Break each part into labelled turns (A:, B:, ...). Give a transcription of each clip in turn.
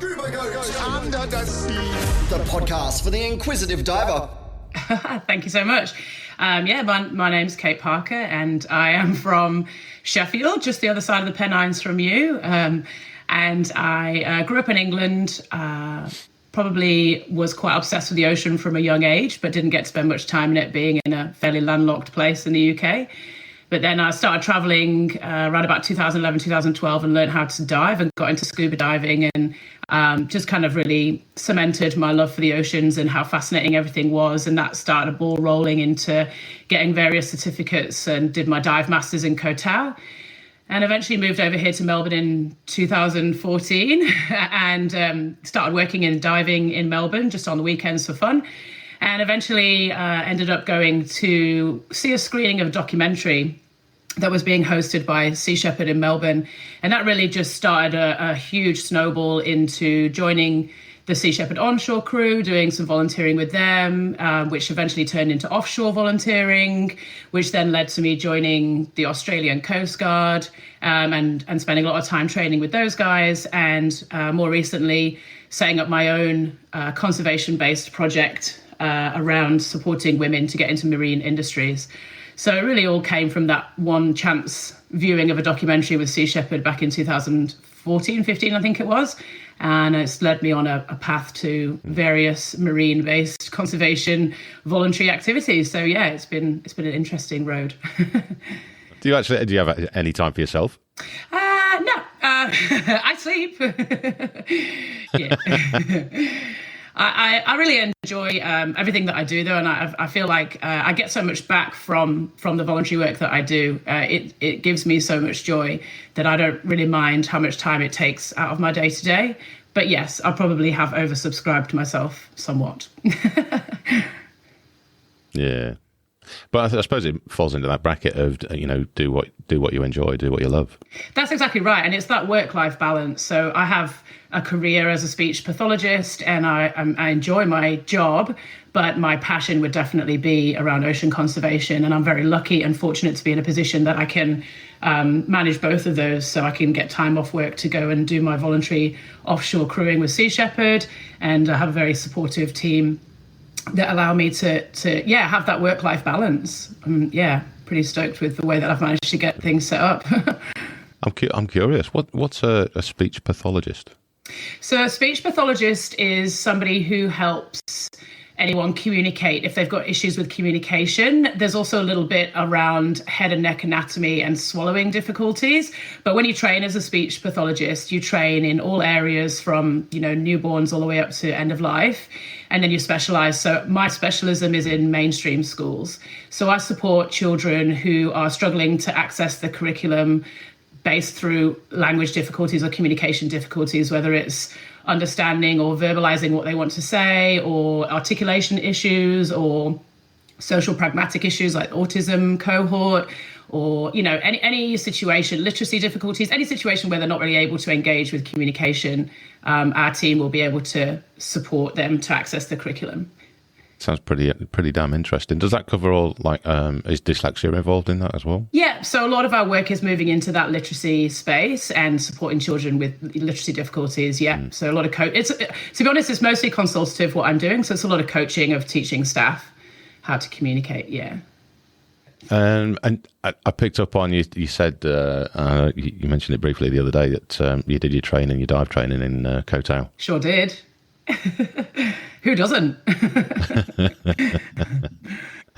A: Scuba goes under the sea. The podcast for the inquisitive diver.
B: Thank you so much. My name's Kate Parker, and I am from Sheffield, just the other side of the Pennines from you. And I grew up in England, probably was quite obsessed with the ocean from a young age, but didn't get to spend much time in it, being in a fairly landlocked place in the UK. But then I started traveling around about 2011, 2012 and learned how to dive and got into scuba diving and just kind of really cemented my love for the oceans and how fascinating everything was. And that started a ball rolling into getting various certificates and did my dive masters in Koh Tao. And eventually moved over here to Melbourne in 2014 and started working in diving in Melbourne just on the weekends for fun. And eventually ended up going to see a screening of a documentary that was being hosted by Sea Shepherd in Melbourne. And that really just started a huge snowball into joining the Sea Shepherd onshore crew, doing some volunteering with them, which eventually turned into offshore volunteering, which then led to me joining the Australian Coast Guard and spending a lot of time training with those guys. And more recently, setting up my own conservation-based project around supporting women to get into marine industries. So it really all came from that one chance viewing of a documentary with Sea Shepherd back in 2014, 15, I think it was. And it's led me on a path to various marine-based conservation voluntary activities. So yeah, it's been an interesting road.
C: Do you have any time for yourself?
B: No, I sleep. Yeah. I really enjoy everything that I do, though, and I feel like I get so much back from the voluntary work that I do. It gives me so much joy that I don't really mind how much time it takes out of my day to day. But yes, I probably have oversubscribed myself somewhat.
C: Yeah, but I suppose it falls into that bracket of do what you enjoy, do what you love.
B: That's exactly right, and it's that work-life balance. So I have a career as a speech pathologist, and I enjoy my job, but my passion would definitely be around ocean conservation, and I'm very lucky and fortunate to be in a position that I can manage both of those, so I can get time off work to go and do my voluntary offshore crewing with Sea Shepherd, and I have a very supportive team that allow me to have that work-life balance. Pretty stoked with the way that I've managed to get things set up.
C: I'm curious. What's a speech pathologist?
B: So a speech pathologist is somebody who helps anyone communicate if they've got issues with communication. There's also a little bit around head and neck anatomy and swallowing difficulties. But when you train as a speech pathologist, you train in all areas from, newborns all the way up to end of life. And then you specialize. So my specialism is in mainstream schools. So I support children who are struggling to access the curriculum based through language difficulties or communication difficulties, whether it's understanding or verbalizing what they want to say, or articulation issues, or social pragmatic issues like autism cohort, or any situation, literacy difficulties, any situation where they're not really able to engage with communication. Our team will be able to support them to access the curriculum.
C: Sounds pretty damn interesting. Does that cover all, is dyslexia involved in that as well? Yeah,
B: so a lot of our work is moving into that literacy space and supporting children with literacy difficulties. So a lot of to be honest, it's mostly consultative what I'm doing. So it's a lot of coaching of teaching staff how to communicate. Yeah.
C: And I picked up on you said you mentioned it briefly the other day that you did your dive training in Koh Tao.
B: Sure did. Who doesn't?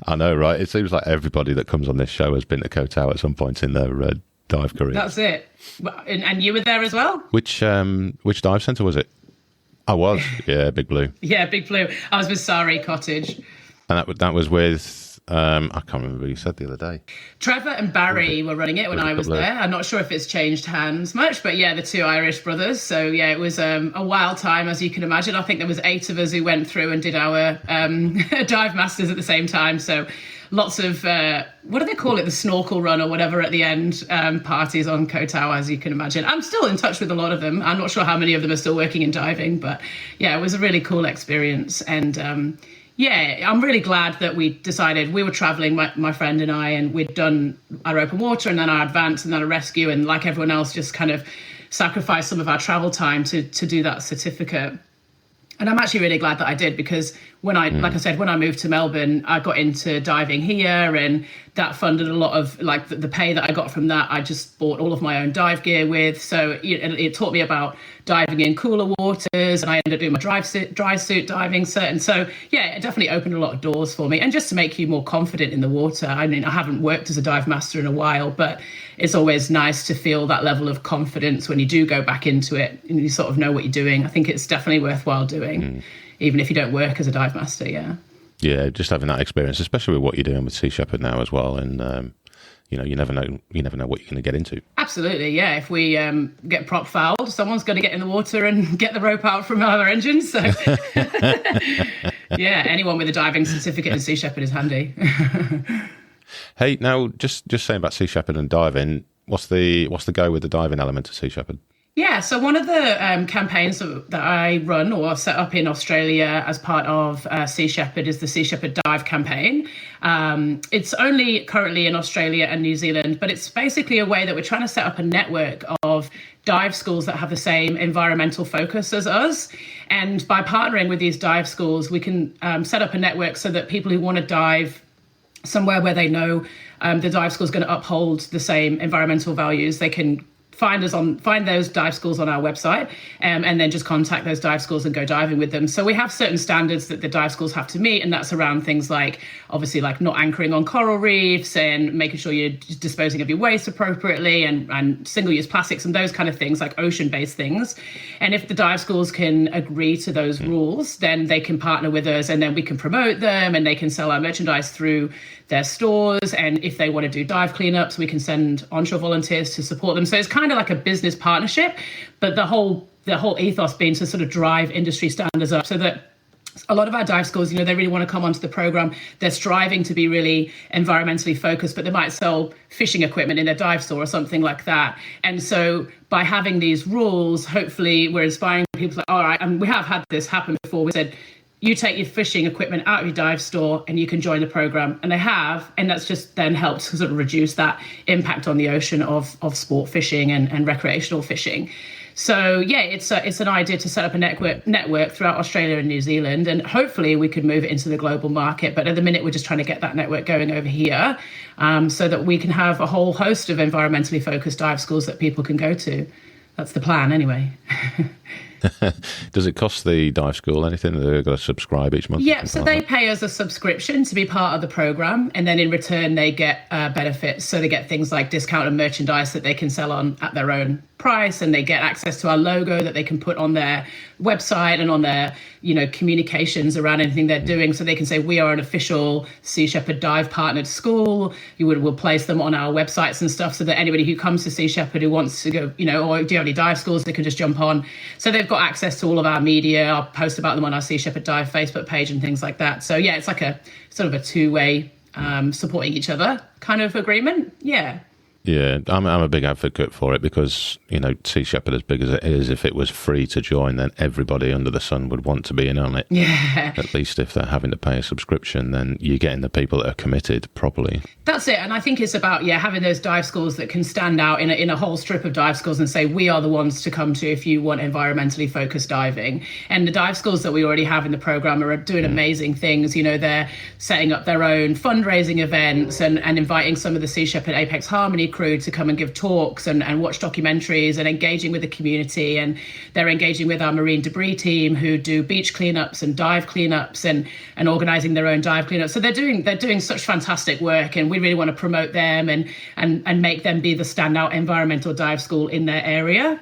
C: I know, right? It seems like everybody that comes on this show has been to Koh Tao at some point in their dive career.
B: That's it. And you were there as well?
C: Which dive centre was it? I was, yeah, Big Blue.
B: Yeah, Big Blue. I was with Sari Cottage.
C: And that was with... I can't remember who you said the other day.
B: Trevor and Barry were running it when I was there. I'm not sure if it's changed hands much, but yeah, the two Irish brothers. So yeah, it was a wild time, as you can imagine. I think there was 8 of us who went through and did our dive masters at the same time. So lots of, what do they call it? The snorkel run or whatever at the end, parties on Koh Tao, as you can imagine. I'm still in touch with a lot of them. I'm not sure how many of them are still working in diving, but yeah, it was a really cool experience. And yeah, I'm really glad that we decided. We were traveling, my friend and I, and we'd done our open water and then our advance and then our rescue, and like everyone else, just kind of sacrifice some of our travel time to do that certificate. And I'm actually really glad that I did, because when like I said, when I moved to Melbourne, I got into diving here, and that funded a lot of like the pay that I got from that. I just bought all of my own dive gear with. So it taught me about diving in cooler waters, and I ended up doing my dry suit diving cert. And so, yeah, it definitely opened a lot of doors for me. And just to make you more confident in the water. I mean, I haven't worked as a dive master in a while, but it's always nice to feel that level of confidence when you do go back into it and you sort of know what you're doing. I think it's definitely worthwhile doing, even if you don't work as a dive master, yeah.
C: Yeah, just having that experience, especially with what you're doing with Sea Shepherd now as well. And, you never know what you're going to get into.
B: Absolutely, yeah. If we get prop fouled, someone's going to get in the water and get the rope out from our engines. So, yeah, anyone with a diving certificate in Sea Shepherd is handy.
C: Hey, now just saying about Sea Shepherd and diving, what's the go with the diving element of Sea Shepherd?
B: Yeah, so one of the campaigns that I run or set up in Australia as part of Sea Shepherd is the Sea Shepherd Dive campaign. It's only currently in Australia and New Zealand, but it's basically a way that we're trying to set up a network of dive schools that have the same environmental focus as us. And by partnering with these dive schools, we can set up a network so that people who want to dive somewhere where they know the dive school is going to uphold the same environmental values, they can find those dive schools on our website, and then just contact those dive schools and go diving with them. So we have certain standards that the dive schools have to meet, and that's around things like, obviously, like not anchoring on coral reefs and making sure you're disposing of your waste appropriately, and single-use plastics and those kind of things, like ocean-based things. And if the dive schools can agree to those rules, then they can partner with us, and then we can promote them, and they can sell our merchandise through their stores. And if they want to do dive cleanups, we can send onshore volunteers to support them. So it's kind of like a business partnership, but the whole ethos being to sort of drive industry standards up, so that a lot of our dive schools, they really want to come onto the program. They're striving to be really environmentally focused, but they might sell fishing equipment in their dive store or something like that. And so by having these rules, hopefully we're inspiring people like, all right, and we have had this happen before. We said, you take your fishing equipment out of your dive store and you can join the program. And they have, and that's just then helped to sort of reduce that impact on the ocean of sport fishing and recreational fishing. So yeah, it's an idea to set up a network throughout Australia and New Zealand, and hopefully we could move it into the global market. But at the minute, we're just trying to get that network going over here, so that we can have a whole host of environmentally focused dive schools that people can go to. That's the plan anyway.
C: Does it cost the dive school anything? They've got to subscribe each month?
B: Yeah, so they pay us a subscription to be part of the program, and then in return they get benefits. So they get things like discounted merchandise that they can sell on at their own price, and they get access to our logo that they can put on their website and on their communications around anything they're doing. So they can say, we are an official Sea Shepherd dive partnered school. We'll place them on our websites and stuff, so that anybody who comes to Sea Shepherd who wants to go, or do you have any dive schools, they can just jump on. So they've got access to all of our media. I'll post about them on our Sea Shepherd Dive Facebook page and things like that. So yeah, it's like a sort of a two-way supporting each other kind of agreement. Yeah.
C: Yeah, I'm a big advocate for it, because, Sea Shepherd, as big as it is, if it was free to join, then everybody under the sun would want to be in on it.
B: Yeah.
C: At least if they're having to pay a subscription, then you're getting the people that are committed properly.
B: That's it. And I think it's about, having those dive schools that can stand out in a whole strip of dive schools and say, we are the ones to come to if you want environmentally focused diving. And the dive schools that we already have in the program are doing amazing things. They're setting up their own fundraising events and inviting some of the Sea Shepherd Apex Harmony crew to come and give talks and watch documentaries and engaging with the community. And they're engaging with our marine debris team, who do beach cleanups and dive cleanups and organizing their own dive cleanups. So they're doing such fantastic work, and we really want to promote them and make them be the standout environmental dive school in their area.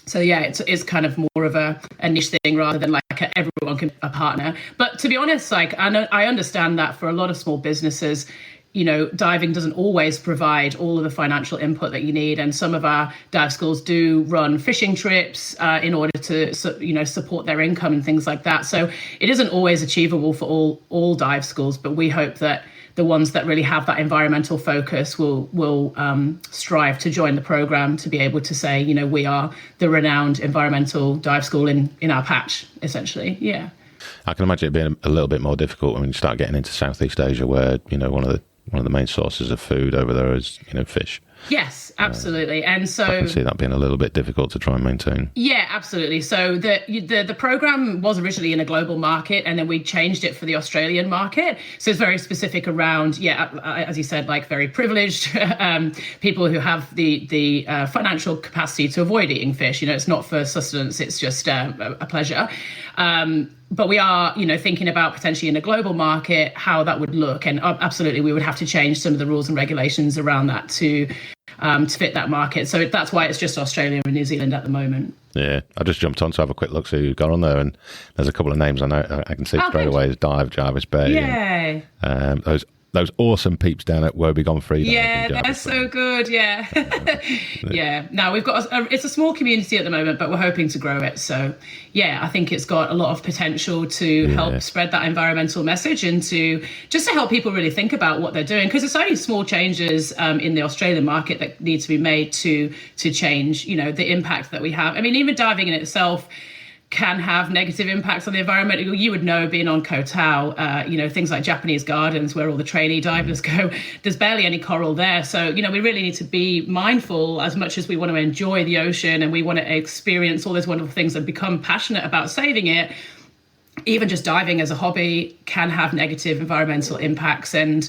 B: So yeah, it's kind of more of a niche thing rather than like everyone can be a partner. But to be honest, I understand that for a lot of small businesses, diving doesn't always provide all of the financial input that you need. And some of our dive schools do run fishing trips in order to, support their income and things like that. So it isn't always achievable for all dive schools, but we hope that the ones that really have that environmental focus will strive to join the program, to be able to say, we are the renowned environmental dive school in our patch, essentially. Yeah.
C: I can imagine it being a little bit more difficult when you start getting into Southeast Asia, where, one of the one of the main sources of food over there is, fish.
B: Yes, absolutely. And so
C: I can see that being a little bit difficult to try and maintain.
B: Yeah, absolutely. So the program was originally in a global market, and then we changed it for the Australian market. So it's very specific around, as you said, like very privileged people who have the financial capacity to avoid eating fish. It's not for sustenance; it's just a pleasure. But we are, thinking about potentially in a global market how that would look, and absolutely we would have to change some of the rules and regulations around that to fit that market. So that's why it's just Australia and New Zealand at the moment.
C: Yeah, I just jumped on to have a quick look, see who got on there, and there's a couple of names I know I can see straight away. Is Dive, Jarvis Bay.
B: Yay!
C: And, those awesome peeps down at Woebegone Free.
B: Yeah, they're so good. Yeah. Yeah. Now we've got, it's a small community at the moment, but we're hoping to grow it. So yeah, I think it's got a lot of potential to help spread that environmental message and to help people really think about what they're doing. Because it's only small changes in the Australian market that need to be made to change, the impact that we have. I mean, even diving in itself can have negative impacts on the environment. You would know, being on Koh Tao, things like Japanese gardens where all the trainee divers go, there's barely any coral there. So, we really need to be mindful, as much as we want to enjoy the ocean and we want to experience all those wonderful things and become passionate about saving it. Even just diving as a hobby can have negative environmental impacts, and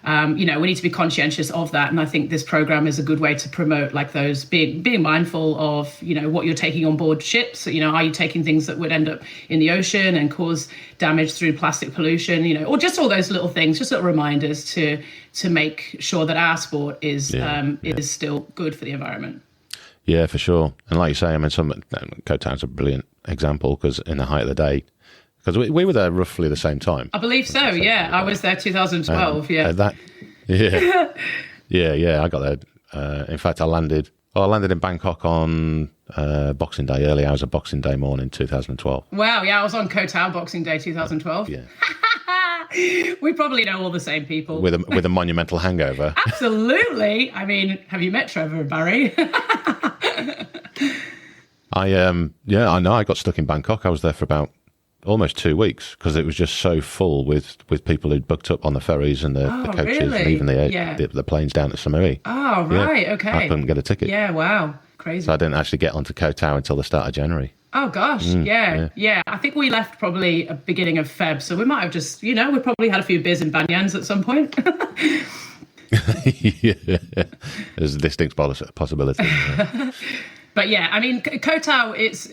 B: we need to be conscientious of that. And I think this program is a good way to promote like those, being mindful of, what you're taking on board ships. Are you taking things that would end up in the ocean and cause damage through plastic pollution, or just all those little things, just little reminders to make sure that our sport is still good for the environment.
C: Yeah, for sure. And like you say, I mean, Koh Tao's a brilliant example, because in the height of the day, because we were there roughly the same time.
B: I believe so, yeah. I was there 2012, yeah.
C: I got there. In fact, I landed in Bangkok on Boxing Day, early hours of Boxing Day morning, 2012.
B: Wow, yeah, I was on Koh Tao Boxing Day 2012.
C: Yeah.
B: We probably know all the same people.
C: With a monumental hangover.
B: Absolutely. I mean, have you met Trevor and Barry?
C: I know. I got stuck in Bangkok. I was there for about almost 2 weeks, because it was just so full with people who'd booked up on the ferries and the coaches,
B: really?
C: and even the planes down to Samui.
B: Oh, right, okay.
C: I couldn't get a ticket.
B: Yeah, wow, crazy.
C: So I didn't actually get onto Koh Tao until the start of January.
B: Oh, gosh, yeah. I think we left probably at beginning of Feb, so we might have just, we probably had a few beers in Banyans at some point.
C: Yeah, there's a distinct possibility.
B: But yeah, I mean, Koh Tao, it's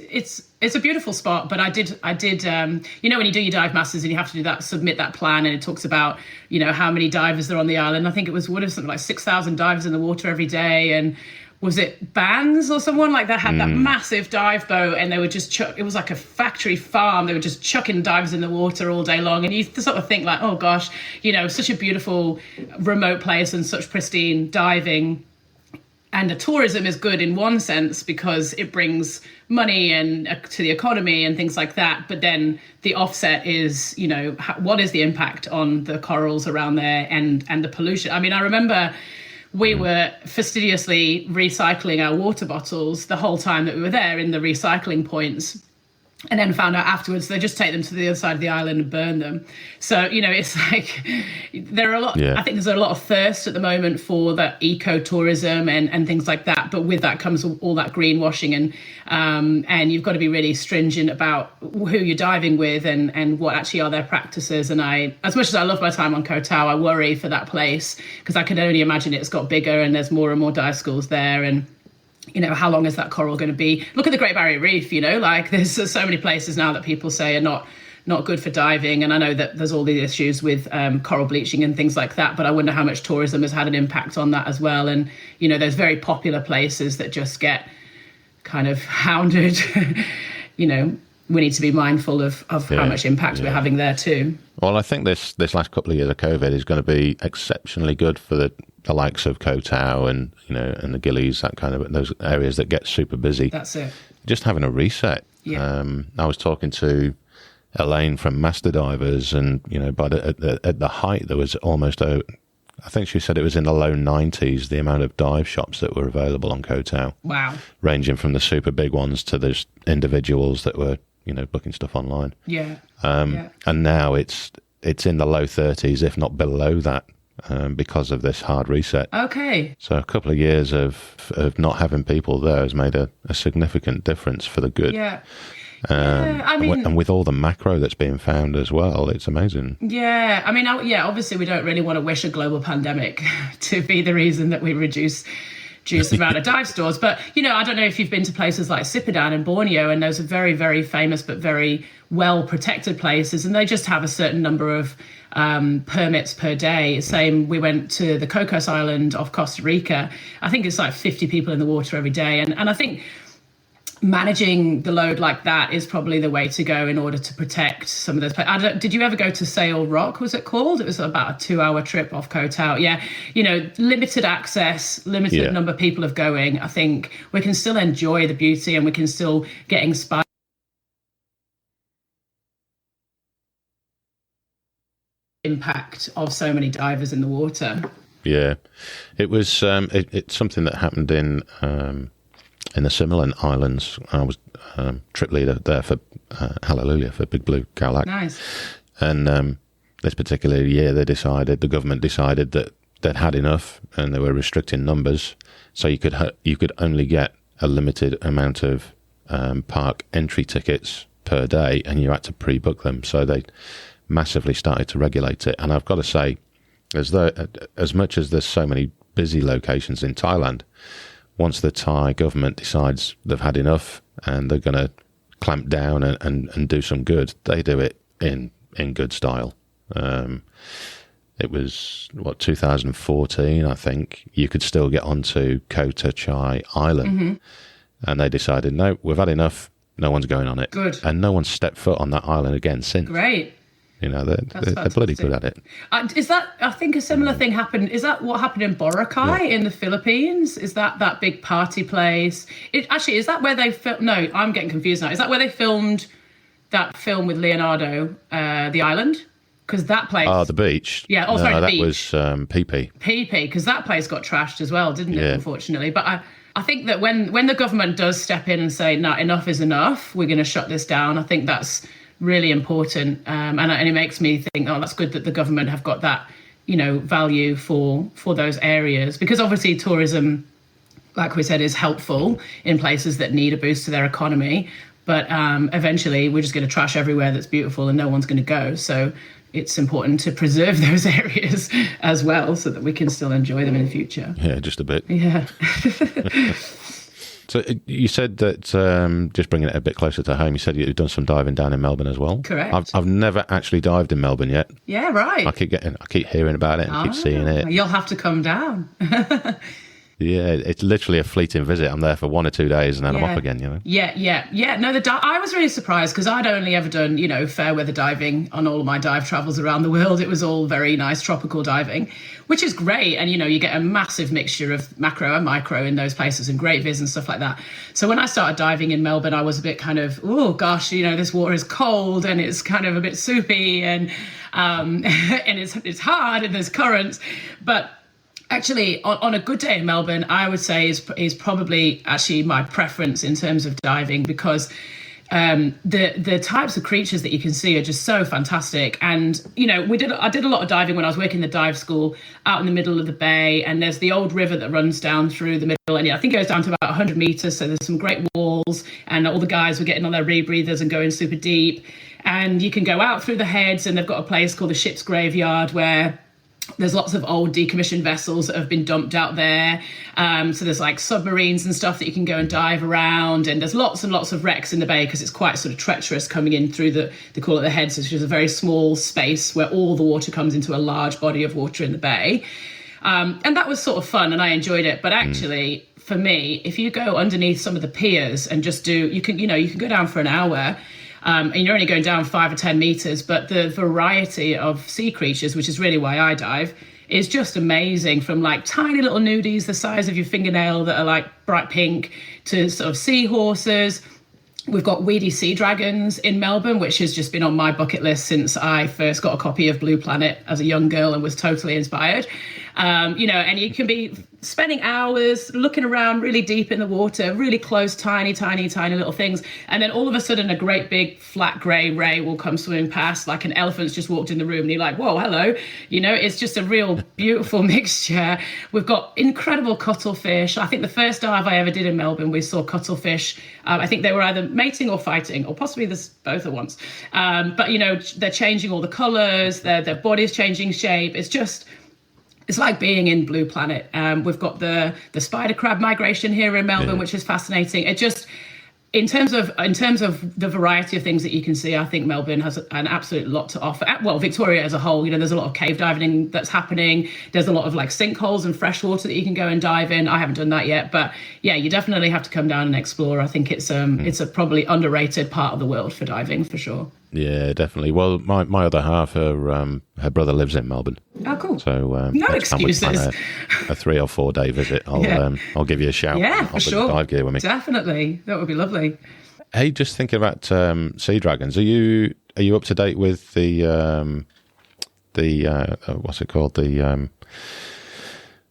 B: a beautiful spot. But I did, when you do your dive masters and you have to submit that plan, and it talks about, how many divers are on the island. I think it was something like 6,000 divers in the water every day, and was it Bands or someone like that had that massive dive boat, and they were just it was like a factory farm. They were just chucking divers in the water all day long, and you sort of think like, oh gosh, such a beautiful remote place and such pristine diving. And the tourism is good in one sense, because it brings money and to the economy and things like that. But then the offset is, what is the impact on the corals around there and the pollution? I mean, I remember we were fastidiously recycling our water bottles the whole time that we were there in the recycling points. And then found out afterwards they just take them to the other side of the island and burn them. So, it's like there are a lot. I think there's a lot of thirst at the moment for that eco-tourism and things like that. But with that comes all that greenwashing, and you've got to be really stringent about who you're diving with and what actually are their practices. And as much as I love my time on Koh Tao, I worry for that place, because I can only imagine it's got bigger and there's more and more dive schools there. And how long is that coral going to be? Look at the Great Barrier Reef, like there's so many places now that people say are not good for diving. And I know that there's all these issues with coral bleaching and things like that, but I wonder how much tourism has had an impact on that as well. And, there's very popular places that just get kind of hounded. We need to be mindful of how much impact we're having there too.
C: Well, I think this last couple of years of COVID is going to be exceptionally good for the likes of Koh Tao and and the Gillies, that kind of those areas that get super busy.
B: That's it.
C: Just having a reset.
B: Yeah.
C: I was talking to Elaine from Master Divers, and but at the height there was almost I think she said it was in the low 90s, the amount of dive shops that were available on Koh Tao.
B: Wow.
C: Ranging from the super big ones to those individuals that were booking stuff online.
B: Yeah.
C: And now it's in the low 30s, if not below that. because of this hard reset.
B: Okay.
C: So a couple of years of not having people there has made a significant difference for the good.
B: Yeah. I mean,
C: and with all the macro that's being found as well, it's amazing.
B: Yeah, I mean, obviously we don't really want to wish a global pandemic to be the reason that we reduce the amount of dive stores. But, I don't know if you've been to places like Sipadan in Borneo, and those are very, very famous but very well protected places, and they just have a certain number of permits per day. Same, we went to the Cocos Island off Costa Rica. I think it's like 50 people in the water every day. And I think managing the load like that is probably the way to go in order to protect some of those places. Did you ever go to Sail Rock, was it called? It was about a 2-hour trip off Koh Tao. Yeah, limited access, limited number of people of going. I think we can still enjoy the beauty and we can still get inspired. Impact of so many divers in the water.
C: Yeah, it was it's something that happened in the Similan Islands. I was trip leader there for Hallelujah, for Big Blue Cowlack.
B: Nice.
C: And this particular year, the government decided that they'd had enough, and they were restricting numbers, so you could only get a limited amount of park entry tickets per day, and you had to pre-book them. So they massively started to regulate it. And I've got to say, as much as there's so many busy locations in Thailand, once the Thai government decides they've had enough and they're going to clamp down and do some good, they do it in good style. It was, 2014, I think, you could still get onto Kota Chai Island. Mm-hmm. And they decided, no, we've had enough, no one's going on it.
B: Good.
C: And no one's stepped foot on that island again since.
B: Great.
C: They're bloody good at it.
B: Is that, I think a similar thing happened, is that what happened in Boracay in the Philippines? Is that big party place? Is that where they filmed? No, I'm getting confused now. Is that where they filmed that film with Leonardo, The Island? Because that place...
C: Oh, the beach.
B: Yeah, the beach.
C: That was Phi Phi,
B: because that place got trashed as well, didn't it, unfortunately? But I think that when the government does step in and say, no, enough is enough, we're going to shut this down, I think that's really important, and it makes me think, that's good that the government have got that, value for those areas, because obviously tourism, like we said, is helpful in places that need a boost to their economy, but eventually we're just going to trash everywhere that's beautiful and no one's going to go. So it's important to preserve those areas as well so that we can still enjoy them in the future.
C: Yeah, just a bit.
B: Yeah.
C: So you said that, just bringing it a bit closer to home, you said you've done some diving down in Melbourne as well.
B: Correct.
C: I've never actually dived in Melbourne yet.
B: Yeah, right.
C: I keep hearing about it and keep seeing it.
B: You'll have to come down.
C: Yeah, it's literally a fleeting visit. I'm there for 1 or 2 days and then I'm off again,
B: Yeah. No, I was really surprised because I'd only ever done, fair weather diving on all of my dive travels around the world. It was all very nice tropical diving, which is great. And, you get a massive mixture of macro and micro in those places and great viz and stuff like that. So when I started diving in Melbourne, I was a bit kind of, oh gosh, this water is cold and it's kind of a bit soupy and and it's hard and there's currents. But actually, on a good day in Melbourne, I would say is probably actually my preference in terms of diving, because the types of creatures that you can see are just so fantastic. And I did a lot of diving when I was working in the dive school out in the middle of the bay, and there's the old river that runs down through the middle, and I think it goes down to about 100 meters, so there's some great walls, and all the guys were getting on their rebreathers and going super deep. And you can go out through the heads, and they've got a place called the ship's graveyard where there's lots of old decommissioned vessels that have been dumped out there. So there's like submarines and stuff that you can go and dive around. And there's lots and lots of wrecks in the bay because it's quite sort of treacherous coming in through they call it the heads, which is a very small space where all the water comes into a large body of water in the bay. And that was sort of fun and I enjoyed it. But actually, for me, if you go underneath some of the piers and just you can go down for an hour. And you're only going down 5 or 10 meters, but the variety of sea creatures, which is really why I dive, is just amazing. From like tiny little nudies the size of your fingernail that are like bright pink to sort of seahorses. We've got weedy sea dragons in Melbourne, which has just been on my bucket list since I first got a copy of Blue Planet as a young girl and was totally inspired. And you can be spending hours looking around really deep in the water, really close, tiny little things. And then all of a sudden, a great big flat grey ray will come swimming past, like an elephant's just walked in the room, and you're like, whoa, hello. It's just a real beautiful mixture. We've got incredible cuttlefish. I think the first dive I ever did in Melbourne, we saw cuttlefish. I think they were either mating or fighting, or possibly this both at once. But they're changing all the colours, their body's changing shape. It's like being in Blue Planet. We've got the spider crab migration here in Melbourne, which is fascinating. It just, in terms of the variety of things that you can see, I think Melbourne has an absolute lot to offer. Well, Victoria as a whole, there's a lot of cave diving that's happening. There's a lot of like sinkholes and freshwater that you can go and dive in. I haven't done that yet, but yeah, you definitely have to come down and explore. I think it's a probably underrated part of the world for diving, for sure.
C: Yeah, definitely. Well, my other half, her brother lives in Melbourne.
B: Oh, cool.
C: So
B: no excuses.
C: A 3 or 4 day visit. I'll give you a shout.
B: Yeah, for sure.
C: Dive gear with me.
B: Definitely, that would be lovely.
C: Hey, just thinking about sea dragons. Are you up to date with the what's it called,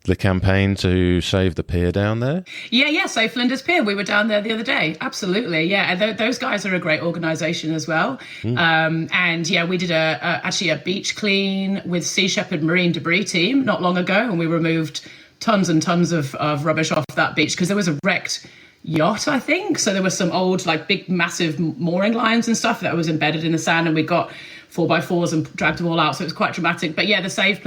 C: the campaign to save the pier down there?
B: Yeah, Save Flinders Pier. We were down there the other day. Absolutely, yeah. And those guys are a great organisation as well. And yeah, we did actually a beach clean with Sea Shepherd Marine Debris team not long ago, and we removed tons and tons of rubbish off that beach because there was a wrecked yacht, I think. So there was some old, like, big, massive mooring lines and stuff that was embedded in the sand, and we got 4x4s and dragged them all out. So it was quite dramatic. But yeah, the Save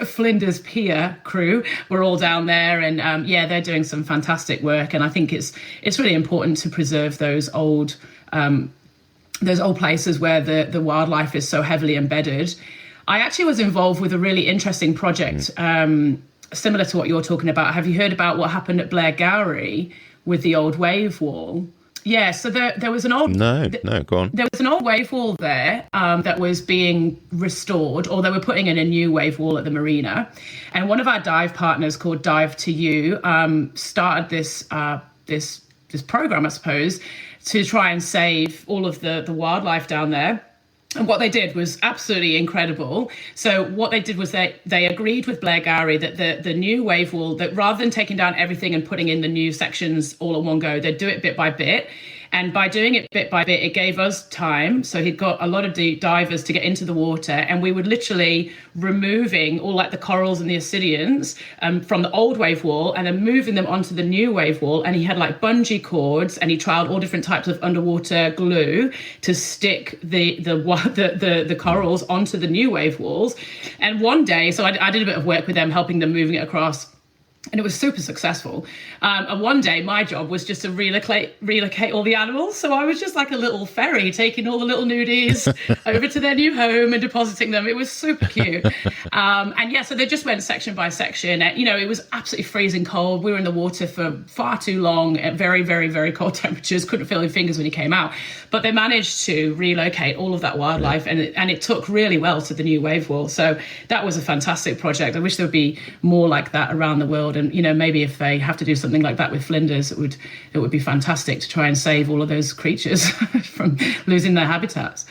B: Flinders Pier crew were all down there, and they're doing some fantastic work. And I think it's really important to preserve those old places where the wildlife is so heavily embedded. I actually was involved with a really interesting project similar to what you're talking about. Have you heard about what happened at Blair Gowrie with the old wave wall? Yeah, so there was an old... No,
C: go on.
B: There was an old wave wall there that was being restored, or they were putting in a new wave wall at the marina. And one of our dive partners called Dive to You started this program, I suppose, to try and save all of the wildlife down there. And what they did was absolutely incredible. So what they did was they agreed with Blair Gowrie that the new wave wall, that rather than taking down everything and putting in the new sections all in one go, they'd do it bit by bit. And by doing it bit by bit, it gave us time. So he'd got a lot of divers to get into the water, and we would literally removing all like the corals and the ascidians from the old wave wall and then moving them onto the new wave wall. And he had like bungee cords, and he trialed all different types of underwater glue to stick the corals onto the new wave walls. And one day, so I did a bit of work with them, helping them moving it across. And it was super successful. And one day my job was just to relocate all the animals. So I was just like a little ferry taking all the little nudies over to their new home and depositing them. It was super cute. So they just went section by section. And, it was absolutely freezing cold. We were in the water for far too long at very, very, very cold temperatures. Couldn't feel your fingers when you came out. But they managed to relocate all of that wildlife, and it took really well to the new wave wall. So that was a fantastic project. I wish there would be more like that around the world. And, maybe if they have to do something like that with Flinders, it would be fantastic to try and save all of those creatures from losing their habitats.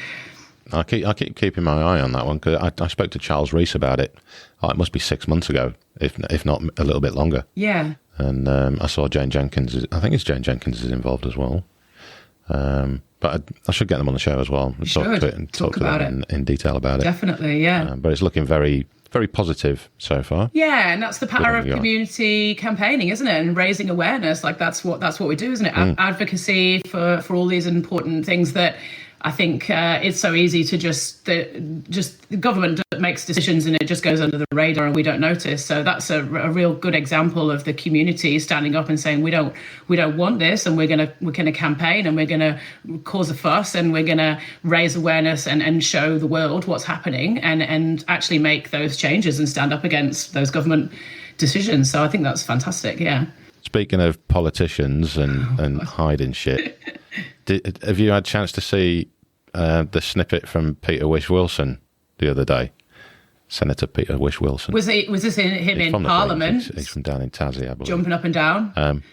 C: I keep keeping my eye on that one, because I spoke to Charles Rees about it. It must be 6 months ago, if not a little bit longer.
B: Yeah.
C: And I saw Jane Jenkins. I think it's Jane Jenkins is involved as well. But I should get them on the show as well and talk to them in detail about it.
B: Definitely, yeah.
C: But it's looking very, very positive so far.
B: Yeah, and that's the power of community campaigning, isn't it? And raising awareness. Like that's what we do, isn't it? Advocacy for all these important things that I think it's so easy to just the government makes decisions and it just goes under the radar and we don't notice. So that's a real good example of the community standing up and saying we don't want this, and we're gonna campaign, and we're gonna cause a fuss, and we're gonna raise awareness and show the world what's happening, and actually make those changes and stand up against those government decisions. So I think that's fantastic. Yeah.
C: Speaking of politicians and hiding shit, have you had a chance to see the snippet from Peter Whish-Wilson the other day? Senator Peter Whish-Wilson.
B: Was this him in Parliament?
C: He's from down in Tassie, I believe.
B: Jumping up and down?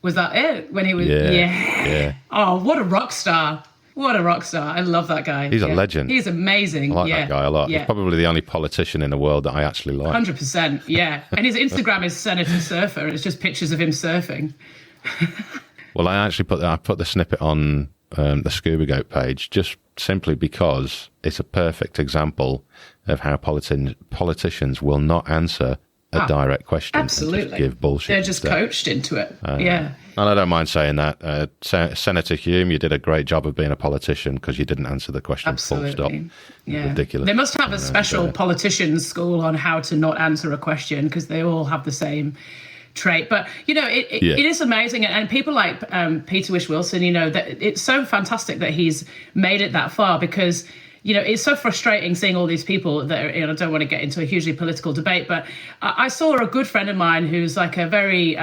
B: Was that it? When he was...
C: Yeah.
B: Oh, what a rock star. What a rock star. I love that guy.
C: He's a legend.
B: He's amazing.
C: I like that guy a lot.
B: Yeah.
C: He's probably the only politician in the world that I actually like.
B: 100%, yeah. And his Instagram is Senator Surfer. It's just pictures of him surfing.
C: Well, I actually put the snippet on the Scuba Goat page just simply because it's a perfect example of how politicians will not answer a direct question.
B: Absolutely.
C: And just give bullshit.
B: They're just coached into it. Yeah.
C: And I don't mind saying that. Senator Hume, you did a great job of being a politician because you didn't answer the question.
B: Absolutely.
C: Full stop.
B: Yeah.
C: Ridiculous.
B: They must have a special politicians school on how to not answer a question because they all have the same trait. But, you know, it is amazing. And people like Peter Wish-Wilson, you know, that it's so fantastic that he's made it that far because, you know, it's so frustrating seeing all these people that are, you know, I don't want to get into a hugely political debate, but I saw a good friend of mine who's like a very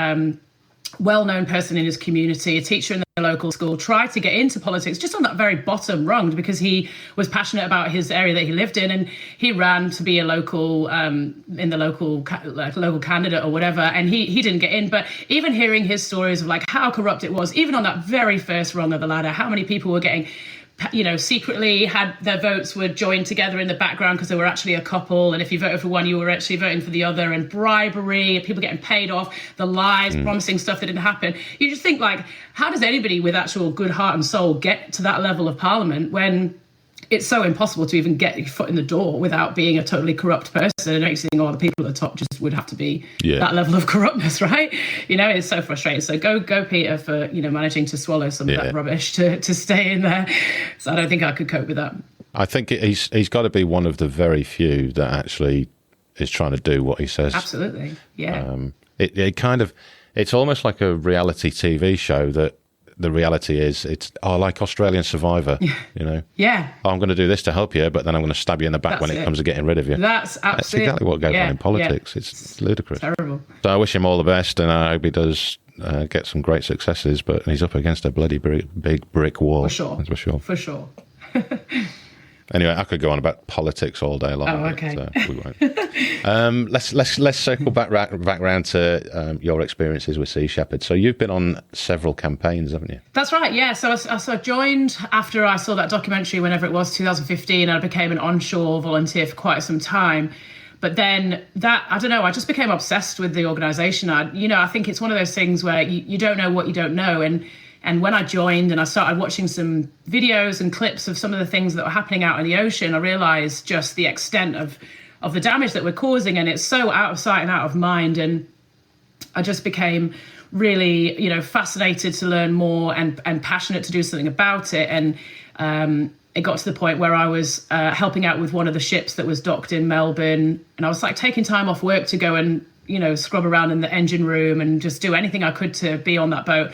B: well-known person in his community, a teacher in the local school, tried to get into politics just on that very bottom rung because he was passionate about his area that he lived in, and he ran to be a local in the local candidate or whatever, and he didn't get in. But even hearing his stories of like how corrupt it was, even on that very first rung of the ladder, how many people were getting, you know, secretly had their votes were joined together in the background because they were actually a couple, and if you voted for one you were actually voting for the other, and bribery, people getting paid off, the lies, promising stuff that didn't happen. You just think, like, how does anybody with actual good heart and soul get to that level of parliament when it's so impossible to even get your foot in the door without being a totally corrupt person? And next thing, all the people at the top just would have to be that level of corruptness, right? You know, it's so frustrating. So go Peter for, you know, managing to swallow some of that rubbish to stay in there. So I don't think I could cope with that.
C: I think he's got to be one of the very few that actually is trying to do what he says.
B: Absolutely, yeah.
C: It's almost like a reality TV show that the reality is it's like Australian Survivor, you know?
B: Yeah.
C: Oh, I'm going to do this to help you, but then I'm going to stab you in the back when it comes to getting rid of you.
B: That's
C: exactly what goes on in politics.
B: Yeah.
C: It's ludicrous.
B: Terrible.
C: So I wish him all the best, and I hope he does get some great successes, but he's up against a bloody big brick wall.
B: For sure.
C: That's for sure.
B: For sure.
C: Anyway, I could go on about politics all day long.
B: Oh, okay.
C: But, we won't. Let's circle back round to your experiences with Sea Shepherd. So you've been on several campaigns, haven't you?
B: That's right. Yeah. So I joined after I saw that documentary, whenever it was, 2015. I became an onshore volunteer for quite some time. But then I don't know, I just became obsessed with the organisation. I think it's one of those things where you don't know what you don't know. And when I joined and I started watching some videos and clips of some of the things that were happening out in the ocean, I realised just the extent of the damage that we're causing. And it's so out of sight and out of mind. And I just became really, you know, fascinated to learn more and passionate to do something about it. And it got to the point where I was helping out with one of the ships that was docked in Melbourne. And I was like taking time off work to go and, you know, scrub around in the engine room and just do anything I could to be on that boat.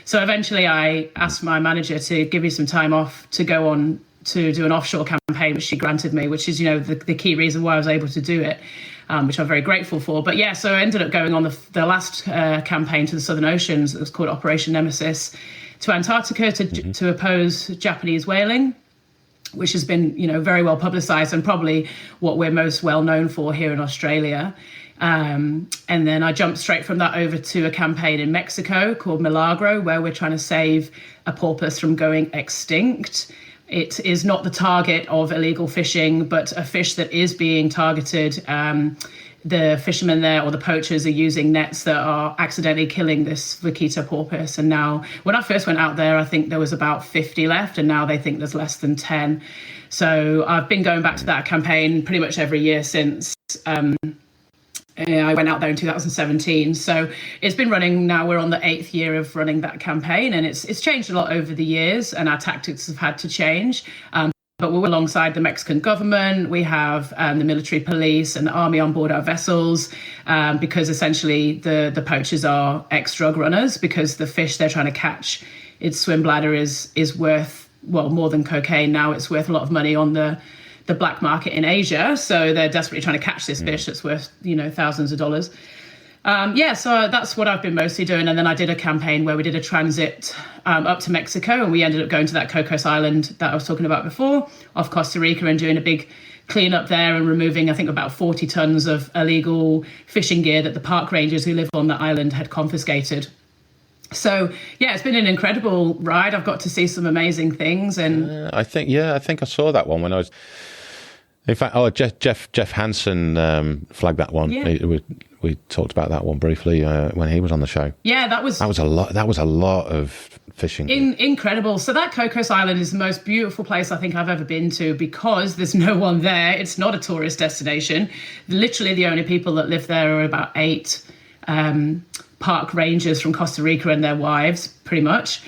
B: So eventually I asked my manager to give me some time off to go on to do an offshore campaign, which she granted me, which is, you know, the key reason why I was able to do it, which I'm very grateful for. But yeah, so I ended up going on the last campaign to the Southern Oceans. It was called Operation Nemesis, to Antarctica to oppose Japanese whaling, which has been, you know, very well publicised and probably what we're most well known for here in Australia. And then I jumped straight from that over to a campaign in Mexico called Milagro, where we're trying to save a porpoise from going extinct. It is not the target of illegal fishing, but a fish that is being targeted. The fishermen there, or the poachers, are using nets that are accidentally killing this vaquita porpoise. And now, when I first went out there, I think there was about 50 left, and now they think there's less than 10. So I've been going back to that campaign pretty much every year since. I went out there in 2017. So it's been running now. We're on the 8th year of running that campaign, and it's changed a lot over the years, and our tactics have had to change. But we're alongside the Mexican government. We have the military police and the army on board our vessels, because essentially the poachers are ex-drug runners, because the fish they're trying to catch, its swim bladder is worth, well, more than cocaine now. It's worth a lot of money on the black market in Asia. So they're desperately trying to catch this fish that's worth, you know, thousands of dollars. So that's what I've been mostly doing. And then I did a campaign where we did a transit up to Mexico, and we ended up going to that Cocos Island that I was talking about before, off Costa Rica, and doing a big cleanup there and removing, I think, about 40 tons of illegal fishing gear that the park rangers who live on the island had confiscated. So yeah, it's been an incredible ride. I've got to see some amazing things, and
C: I think I saw that one when I was. In fact, Jeff Hansen flagged that one.
B: Yeah.
C: We talked about that one briefly when he was on the show.
B: Yeah, that was
C: a lot. That was a lot of fishing.
B: Incredible. So that Cocos Island is the most beautiful place I think I've ever been to, because there's no one there. It's not a tourist destination. Literally, the only people that live there are about 8 park rangers from Costa Rica and their wives, pretty much.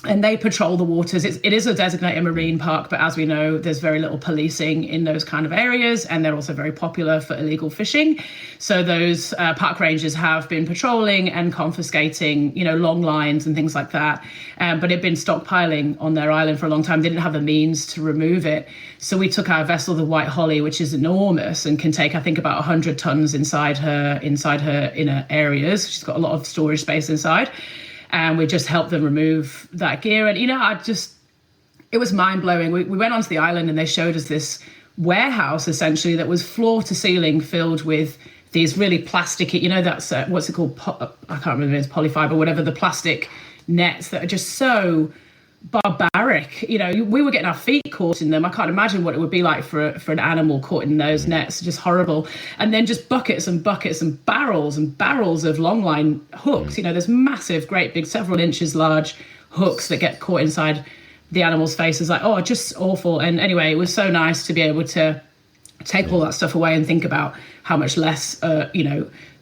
B: And they patrol the waters. It is a designated marine park, but as we know, there's very little policing in those kind of areas, and they're also very popular for illegal fishing. So those park rangers have been patrolling and confiscating, long lines and things like that. But it'd been stockpiling on their island for a long time. They didn't have the means to remove it. So we took our vessel, the White Holly, which is enormous and can take, I think, about 100 tons inside her inner areas. She's got a lot of storage space inside. And we just helped them remove that gear. And, it was mind blowing. We went onto the island and they showed us this warehouse, essentially, that was floor to ceiling filled with these really plastic, that's, what's it called? I can't remember if it's polyfiber, whatever, the plastic nets that are just so barbaric. We were getting our feet caught in them. I can't imagine what it would be like for an animal caught in those nets. Just horrible. And then just buckets and buckets and barrels of longline hooks. There's massive, great big, several inches large hooks that get caught inside the animal's faces. Like, just awful. And anyway, it was so nice to be able to take all that stuff away and think about how much less,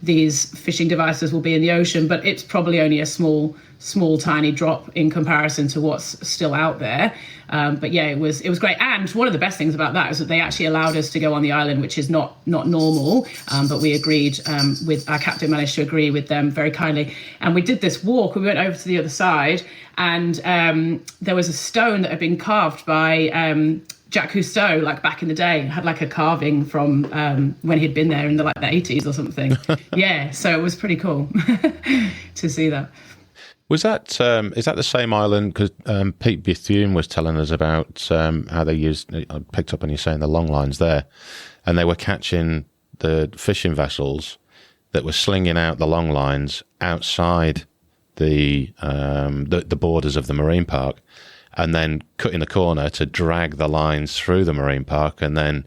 B: these fishing devices will be in the ocean. But it's probably only a small, tiny drop in comparison to what's still out there. But yeah, it was great. And one of the best things about that is that they actually allowed us to go on the island, which is not normal. But we agreed with our captain, managed to agree with them very kindly. And we did this walk. We went over to the other side, and there was a stone that had been carved by Jacques Cousteau, like back in the day, had like a carving from when he'd been there in the 80s or something. Yeah, so it was pretty cool to see that.
C: Was that is that the same island? Because Pete Bethune was telling us about how they used. I picked up on you saying the long lines there, and they were catching the fishing vessels that were slinging out the long lines outside the borders of the marine park, and then cutting the corner to drag the lines through the marine park, and then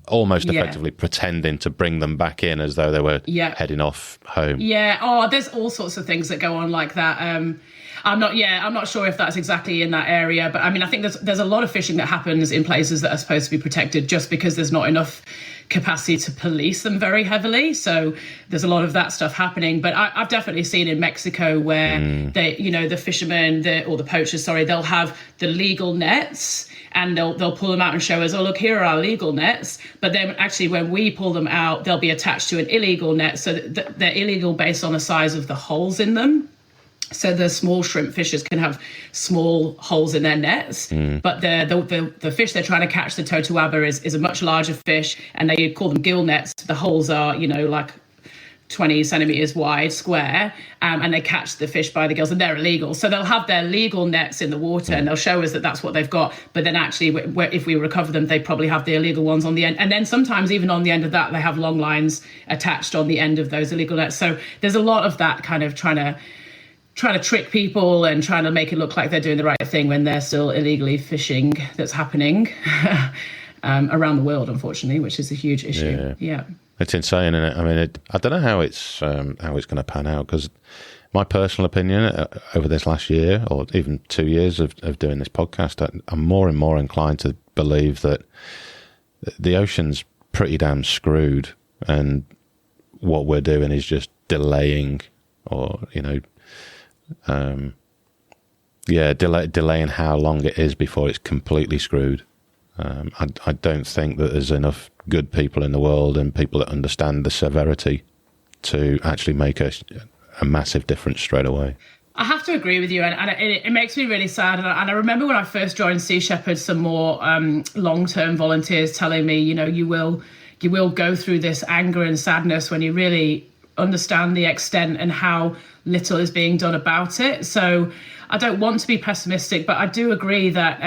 C: almost effectively pretending to bring them back in as though they were heading off home. Yeah.
B: There's all sorts of things that go on like that. I'm not sure if that's exactly in that area, but I think there's a lot of fishing that happens in places that are supposed to be protected just because there's not enough capacity to police them very heavily. So there's a lot of that stuff happening. But I've definitely seen in Mexico where they, the fishermen or the poachers, they'll have the legal nets, and they'll pull them out and show us, look, here are our legal nets. But then actually when we pull them out, they'll be attached to an illegal net. So they're illegal based on the size of the holes in them. So the small shrimp fishers can have small holes in their nets, but the fish they're trying to catch, the totoaba, is a much larger fish, and they call them gill nets. The holes are, like 20 centimeters wide, square, and they catch the fish by the gills, and they're illegal. So they'll have their legal nets in the water, and they'll show us that that's what they've got. But then actually, if we recover them, they probably have the illegal ones on the end. And then sometimes even on the end of that, they have long lines attached on the end of those illegal nets. So there's a lot of that kind of trying to trick people and trying to make it look like they're doing the right thing when they're still illegally fishing that's happening around the world, unfortunately, which is a huge issue. Yeah.
C: It's insane, isn't it? I don't know how it's going to pan out, because my personal opinion over this last year, or even 2 years of doing this podcast, I'm more and more inclined to believe that the ocean's pretty damn screwed, and what we're doing is just delaying, or delaying how long it is before it's completely screwed. I don't think that there's enough good people in the world and people that understand the severity to actually make a massive difference straight away.
B: I have to agree with you, and it makes me really sad. And I remember when I first joined Sea Shepherd, some more long-term volunteers telling me, you will go through this anger and sadness when you really understand the extent and how little is being done about it. So I don't want to be pessimistic, but I do agree that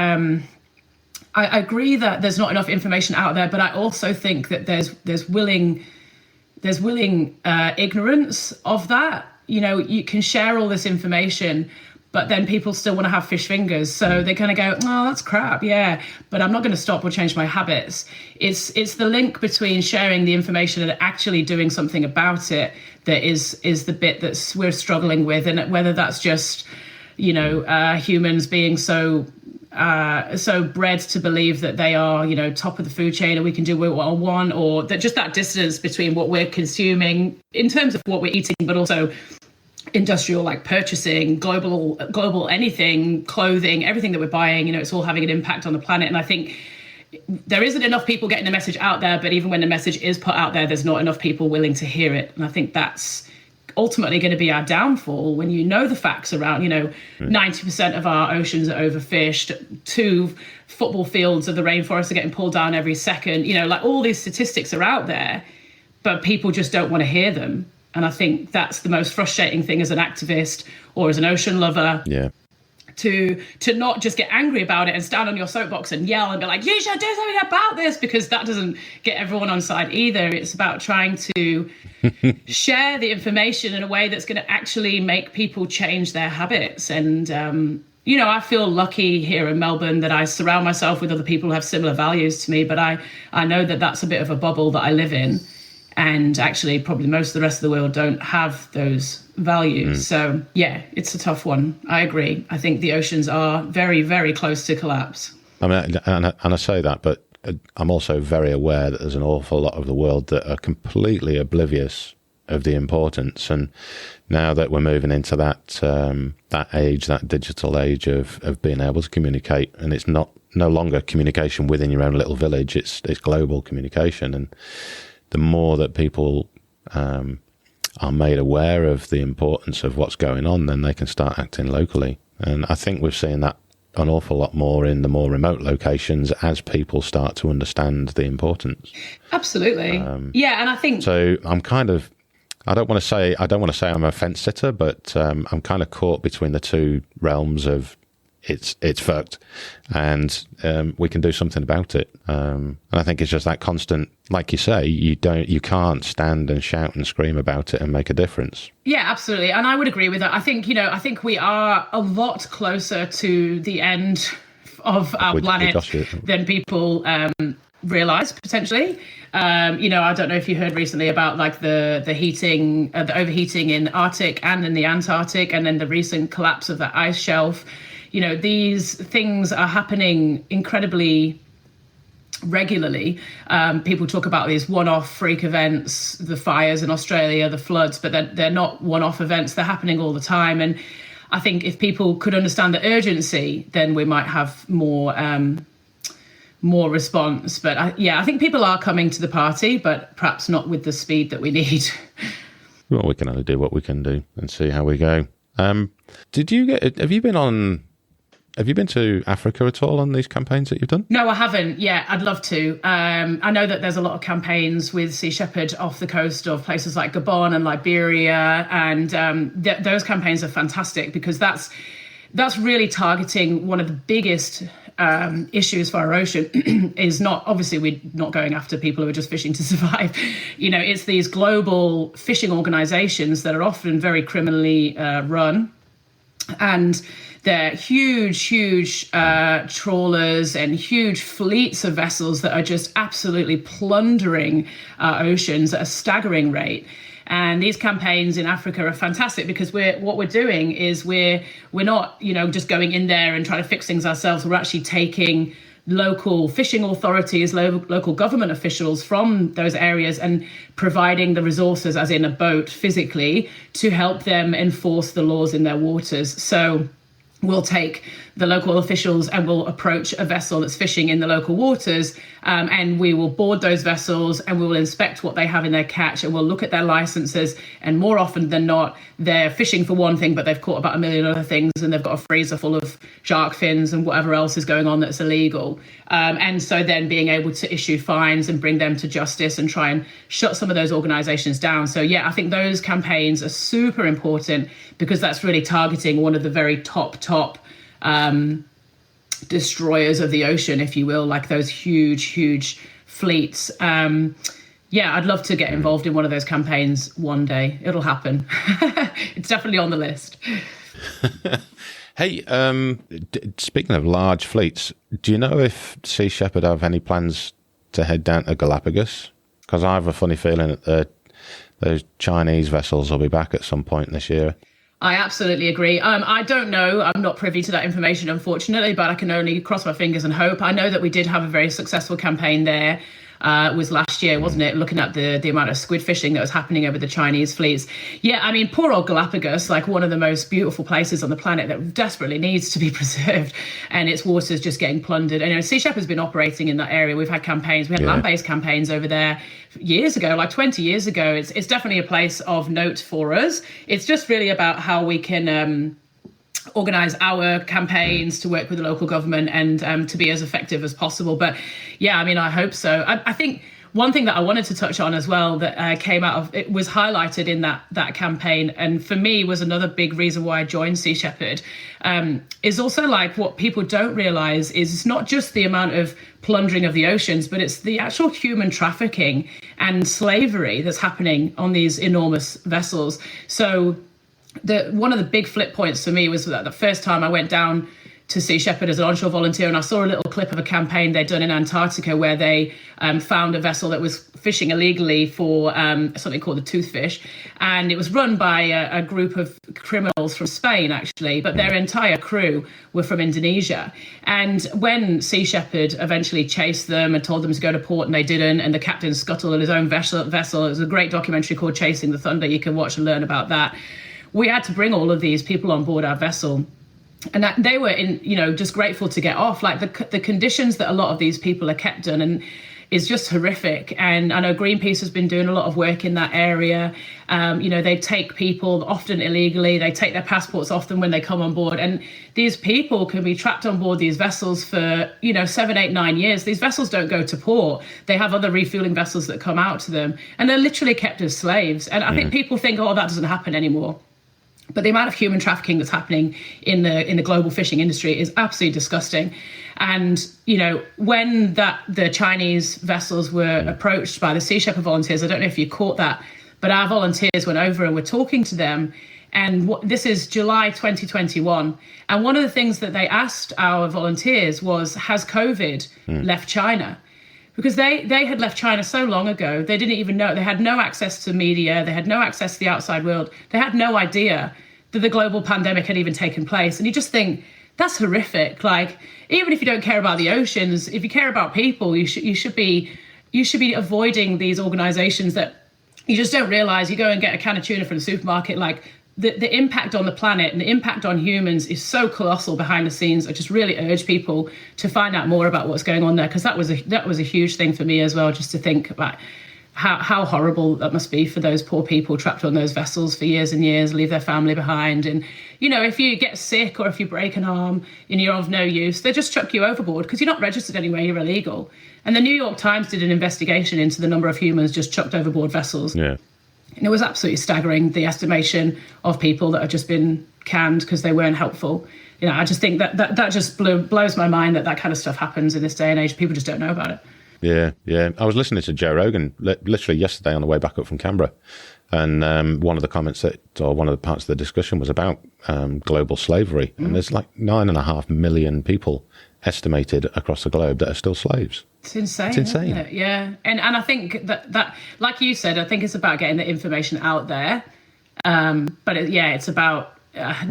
B: I agree that there's not enough information out there. But I also think that there's willing ignorance of that. you can share all this information, but then people still want to have fish fingers. So they kind of go, oh, that's crap. Yeah, but I'm not going to stop or change my habits. It's the link between sharing the information and actually doing something about it that is the bit that we're struggling with. And whether that's just, humans being so bred to believe that they are, top of the food chain and we can do what we want, or that just that distance between what we're consuming in terms of what we're eating, but also industrial, like purchasing, global anything, clothing, everything that we're buying, it's all having an impact on the planet. And I think there isn't enough people getting the message out there, but even when the message is put out there, there's not enough people willing to hear it. And I think that's ultimately going to be our downfall when the facts around, 90% of our oceans are overfished, 2 football fields of the rainforest are getting pulled down every second, like all these statistics are out there, but people just don't want to hear them. And I think that's the most frustrating thing as an activist or as an ocean lover.
C: Yeah.
B: To not just get angry about it and stand on your soapbox and yell and be like, you should do something about this, because that doesn't get everyone on side either. It's about trying to share the information in a way that's going to actually make people change their habits. And, I feel lucky here in Melbourne that I surround myself with other people who have similar values to me, but I know that that's a bit of a bubble that I live in. And actually, probably most of the rest of the world don't have those values. So, yeah, it's a tough one. I agree. I think the oceans are very, very close to collapse.
C: I mean, and I say that, but I'm also very aware that there's an awful lot of the world that are completely oblivious of the importance. And now that we're moving into that age, that digital age of being able to communicate, and it's no longer communication within your own little village, it's global communication. And the more that people are made aware of the importance of what's going on, then they can start acting locally. And I think we're seeing that an awful lot more in the more remote locations as people start to understand the importance.
B: Absolutely. And I think...
C: So I'm kind of... I don't want to say I'm a fence sitter, but I'm kind of caught between the two realms of it's fucked, and we can do something about it. And I think it's just that constant, like you say, you can't stand and shout and scream about it and make a difference.
B: Yeah, absolutely, and I would agree with that. I think I think we are a lot closer to the end of our planet than people realize potentially. I don't know if you heard recently about like the heating, the overheating in Arctic and in the Antarctic, and then the recent collapse of the ice shelf. These things are happening incredibly regularly. People talk about these one-off freak events, the fires in Australia, the floods, but they're not one-off events. They're happening all the time. And I think if people could understand the urgency, then we might have more response. But I think people are coming to the party, but perhaps not with the speed that we need.
C: Well, we can only do what we can do and see how we go. Have you been to Africa at all on these campaigns that you've done?
B: No, I haven't. Yeah, I'd love to. I know that there's a lot of campaigns with Sea Shepherd off the coast of places like Gabon and Liberia, and those campaigns are fantastic because that's really targeting one of the biggest issues for our ocean. Is not, obviously we're not going after people who are just fishing to survive. It's these global fishing organizations that are often very criminally run, and they're huge trawlers and huge fleets of vessels that are just absolutely plundering our oceans at a staggering rate. And these campaigns in Africa are fantastic because what we're doing is we're not just going in there and trying to fix things ourselves. We're actually taking local fishing authorities, local government officials from those areas and providing the resources, as in a boat physically, to help them enforce the laws in their waters. So we'll take the local officials and we'll approach a vessel that's fishing in the local waters, and we will board those vessels and we will inspect what they have in their catch, and we'll look at their licenses. And more often than not, they're fishing for one thing, but they've caught about 1 million other things, and they've got a freezer full of shark fins and whatever else is going on that's illegal. And so then being able to issue fines and bring them to justice and try and shut some of those organizations down. So yeah, I think those campaigns are super important because that's really targeting one of the very top destroyers of the ocean, if you will, like those huge fleets. Yeah, I'd love to get involved in one of those campaigns one day. It'll happen. It's definitely on the list.
C: Hey, speaking of large fleets, do you know if Sea Shepherd have any plans to head down to Galapagos? Because I have a funny feeling that those Chinese vessels will be back at some point this year.
B: I absolutely agree. I don't know. I'm not privy to that information, unfortunately, but I can only cross my fingers and hope. I know that we did have a very successful campaign there. It was last year, wasn't it? Looking at the amount of squid fishing that was happening over the Chinese fleets. Yeah, I mean, poor old Galapagos, like one of the most beautiful places on the planet that desperately needs to be preserved, and its waters just getting plundered. And Sea Shepherd's been operating in that area. We've had campaigns. We had land-based campaigns over there years ago, like 20 years ago. It's definitely a place of note for us. It's just really about how we can organise our campaigns to work with the local government and to be as effective as possible. But yeah, I mean, I hope so. I think one thing that I wanted to touch on as well that came out of it was highlighted in that campaign, and for me was another big reason why I joined Sea Shepherd, is also like what people don't realise is it's not just the amount of plundering of the oceans, but it's the actual human trafficking and slavery that's happening on these enormous vessels. So one of the big flip points for me was that the first time I went down to Sea Shepherd as an onshore volunteer, and I saw a little clip of a campaign they'd done in Antarctica where they found a vessel that was fishing illegally for something called the toothfish, and it was run by a group of criminals from Spain, actually, but their entire crew were from Indonesia. And when Sea Shepherd eventually chased them and told them to go to port, and they didn't, and the captain scuttled in his own vessel, it was a great documentary called Chasing the Thunder. You can watch and learn about that. We had to bring all of these people on board our vessel, and that they were just grateful to get off. Like the conditions that a lot of these people are kept in and is just horrific. And I know Greenpeace has been doing a lot of work in that area. They take people often illegally. They take their passports off them when they come on board. And these people can be trapped on board these vessels for, 7, 8, 9 years. These vessels don't go to port. They have other refueling vessels that come out to them, and they're literally kept as slaves. And I think people think, oh, that doesn't happen anymore. But the amount of human trafficking that's happening in the global fishing industry is absolutely disgusting. And, when the Chinese vessels were approached by the Sea Shepherd volunteers, I don't know if you caught that, but our volunteers went over and were talking to them. And this is July 2021. And one of the things that they asked our volunteers was, has COVID left China? Because they had left China so long ago, they didn't even know. They had no access to media. They had no access to the outside world. They had no idea that the global pandemic had even taken place. And you just think, that's horrific. Like, even if you don't care about the oceans, if you care about people, you should be avoiding these organizations that you just don't realize. You go and get a can of tuna from the supermarket, like the impact on the planet and the impact on humans is so colossal behind the scenes. I just really urge people to find out more about what's going on there, because that was a huge thing for me as well, just to think about how horrible that must be for those poor people trapped on those vessels for years and years, leave their family behind. And, if you get sick or if you break an arm and you're of no use, they just chuck you overboard because you're not registered anywhere, you're illegal. And the New York Times did an investigation into the number of humans just chucked overboard vessels. Yeah. And it was absolutely staggering, the estimation of people that have just been canned because they weren't helpful. I just think that just blows my mind that kind of stuff happens in this day and age. People just don't know about it.
C: Yeah. I was listening to Joe Rogan literally yesterday on the way back up from Canberra. And one of the comments one of the parts of the discussion was about global slavery. And there's like 9.5 million people estimated across the globe that are still slaves.
B: It's insane.
C: It's insane.
B: Isn't it? Yeah. And I think that, like you said, I think it's about getting the information out there. But it's about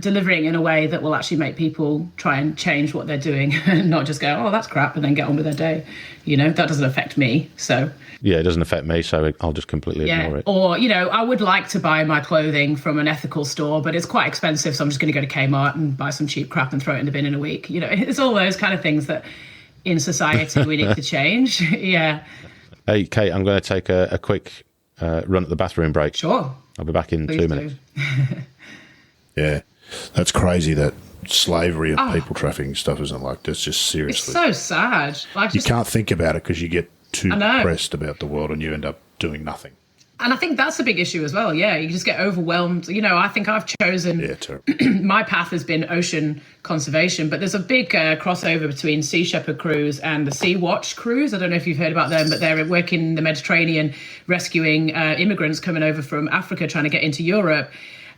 B: delivering in a way that will actually make people try and change what they're doing and not just go, oh, that's crap, and then get on with their day. That doesn't affect me. So
C: yeah, it doesn't affect me, so I'll just completely ignore it.
B: Or, I would like to buy my clothing from an ethical store, but it's quite expensive, so I'm just going to go to Kmart and buy some cheap crap and throw it in the bin in a week. It's all those kind of things that in society we need to change. Yeah.
C: Hey, Kate, I'm going to take a quick run at the bathroom break.
B: Sure.
C: I'll be back in
B: Please
C: 2 minutes.
D: Yeah, that's crazy that slavery and people trafficking stuff isn't like this. Just seriously.
B: It's so sad.
D: You can't think about it because you get too depressed about the world and you end up doing nothing.
B: And I think that's a big issue as well. Yeah, you just get overwhelmed. You know, I think I've chosen my path has been ocean conservation, but there's a big crossover between Sea Shepherd cruise and the Sea Watch cruise. I don't know if you've heard about them, but they're working in the Mediterranean, rescuing immigrants coming over from Africa, trying to get into Europe.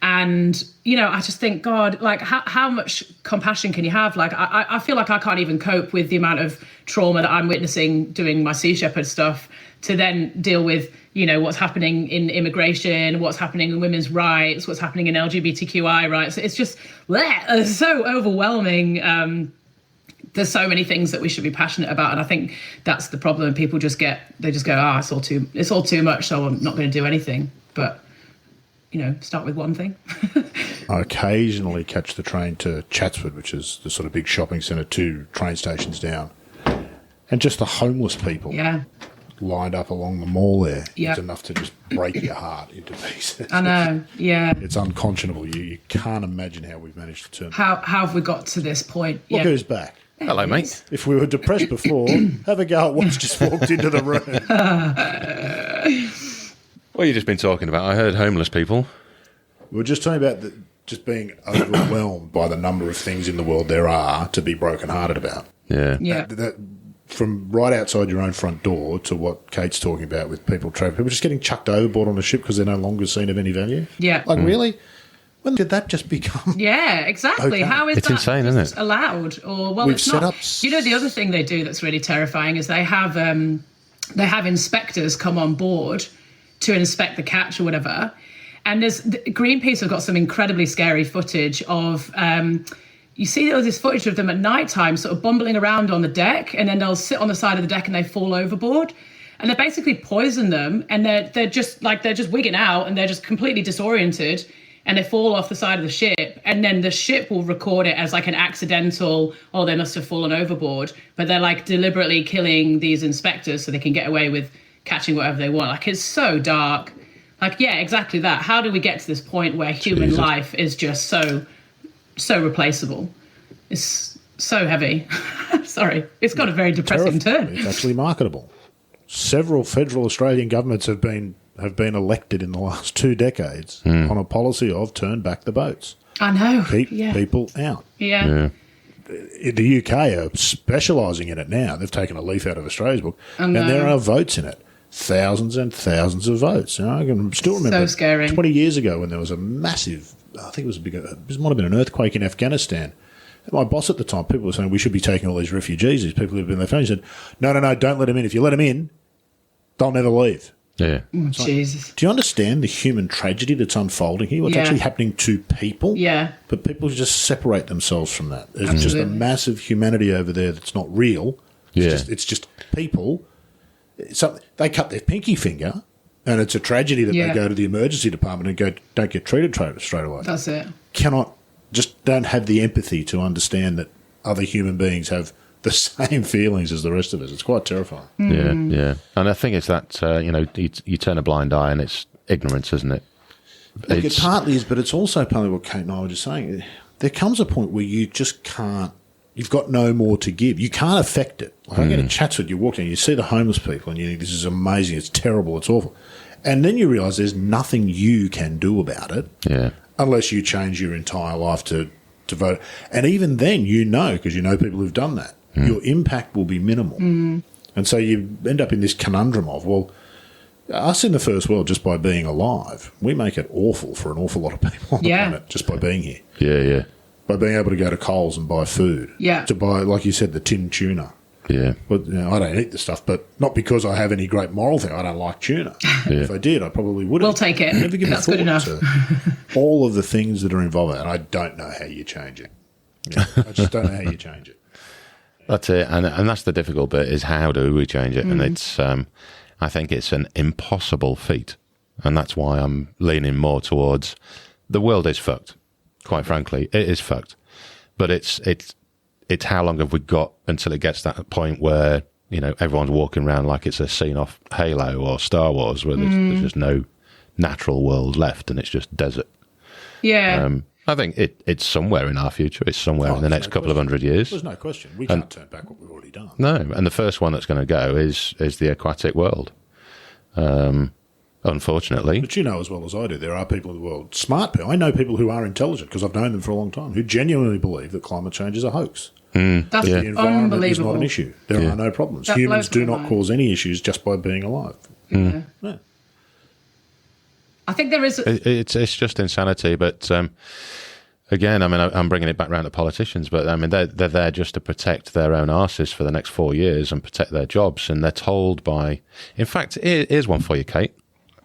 B: And, you know, I just think, God, like, how much compassion can you have? Like, I feel like I can't even cope with the amount of trauma that I'm witnessing doing my Sea Shepherd stuff to then deal with, you know, what's happening in immigration, what's happening in women's rights, what's happening in LGBTQI rights. It's just it's so overwhelming. There's so many things that we should be passionate about. And I think that's the problem. People just go, it's all too much, so I'm not going to do anything. But, you know, start with one thing.
D: I occasionally catch the train to Chatswood, which is the sort of big shopping centre 2 train stations down. And just the homeless people.
B: Yeah.
D: Lined up along the mall there.
B: Yeah.
D: It's enough to just break your heart into pieces.
B: I know, yeah.
D: It's unconscionable. You can't imagine how we've managed to turn.
B: How have we got to this point?
D: Look who's back.
C: Hello, mate.
D: If we were depressed before, have a go at what's just walked into the room.
C: What have you just been talking about? I heard homeless people.
D: We were just talking about just being overwhelmed by the number of things in the world there are to be brokenhearted about.
C: Yeah.
B: Yeah.
D: From right outside your own front door to what Kate's talking about with people just getting chucked overboard on a ship because they're no longer seen of any value.
B: Yeah.
D: Like, really? When did that just become?
B: Yeah, exactly.
D: Okay.
B: How is
C: It's
B: that
C: insane, isn't it?
B: allowed? Or, well,
D: We've
B: it's
D: set
B: not.
D: up
B: You know, the other thing they do that's really terrifying is they have inspectors come on board to inspect the catch or whatever. And Greenpeace have got some incredibly scary footage of... you see this footage of them at night time sort of bumbling around on the deck, and then they'll sit on the side of the deck and they fall overboard, and they basically poison them, and they're just wigging out, and they're just completely disoriented, and they fall off the side of the ship, and then the ship will record it as like an accidental, oh, they must have fallen overboard, but they're like deliberately killing these inspectors so they can get away with catching whatever they want. Like, it's so dark. Like, yeah, exactly that. How do we get to this point where human life is just so replaceable? It's so heavy. Sorry, it's got a very depressing turn.
D: It's actually marketable. Several federal Australian governments have been elected in the last 2 decades on a policy of turn back the boats.
B: I know.
D: Keep people out.
B: Yeah.
D: The UK are specialising in it now. They've taken a leaf out of Australia's book, and there are votes in it. Thousands and thousands of votes. You know, I can still remember 20 years ago when there was a massive, I think it might have been an earthquake in Afghanistan. And my boss at the time, people were saying we should be taking all these refugees, these people who've been there. He said, no, don't let them in. If you let them in, they'll never leave.
C: Yeah.
B: Jesus.
D: Do you understand the human tragedy that's unfolding here? What's actually happening to people?
B: Yeah.
D: But people just separate themselves from that. There's just a massive humanity over there that's not real. It's just people. They cut their pinky finger, and it's a tragedy that they go to the emergency department and don't get treated straight away.
B: That's it.
D: Don't have the empathy to understand that other human beings have the same feelings as the rest of us. It's quite terrifying.
C: Yeah. And I think it's that, you turn a blind eye, and it's ignorance, isn't it?
D: Look, it partly is, but it's also partly what Kate and I were just saying. There comes a point where you just can't. You've got no more to give. You can't affect it. Like I get in Chatswood, you walk in, you see the homeless people, and you think, this is amazing, it's terrible, it's awful. And then you realise there's nothing you can do about it unless you change your entire life to vote. And even then, because you know people who've done that, your impact will be minimal. And so you end up in this conundrum of, well, us in the first world, just by being alive, we make it awful for an awful lot of people on the planet just by being here.
C: Yeah.
D: By being able to go to Coles and buy food.
B: Yeah.
D: To buy, like you said, the tinned tuna.
C: Yeah.
D: But I don't eat the stuff, but not because I have any great moral thing. I don't like tuna. If I did, I probably would.
B: We'll take it.
D: Never give
B: That's good enough.
D: All of the things that are involved, and I don't know how you change it. I just don't know how you change it.
C: That's it, and that's the difficult bit, is how do we change it? And it's, I think it's an impossible feat, and that's why I'm leaning more towards the world is fucked. Quite frankly, it is fucked, but it's how long have we got until it gets to that point where everyone's walking around like it's a scene off Halo or Star Wars, where there's just no natural world left and it's just desert.
B: Yeah.
C: I think it's somewhere in our future. It's somewhere in the next couple of 100 years.
D: There's no question. We can't turn back what we've already done.
C: No, and the first one that's going to go is the aquatic world. unfortunately.
D: But you know as well as I do, there are people in the world, smart people. I know people who are intelligent, because I've known them for a long time, who genuinely believe that climate change is a hoax.
B: That's
D: The environment is not
B: unbelievable.
D: an issue. There are no problems.
B: That
D: Humans
B: blows
D: do
B: my
D: not
B: mind.
D: cause any issues just by being alive.
B: Yeah.
D: Yeah.
B: I think there is.
C: It's just insanity. But again, I mean, I'm bringing it back round to politicians, but I mean, they're there just to protect their own arses for the next 4 years and protect their jobs. And they're told by, in fact, here's one for you, Kate.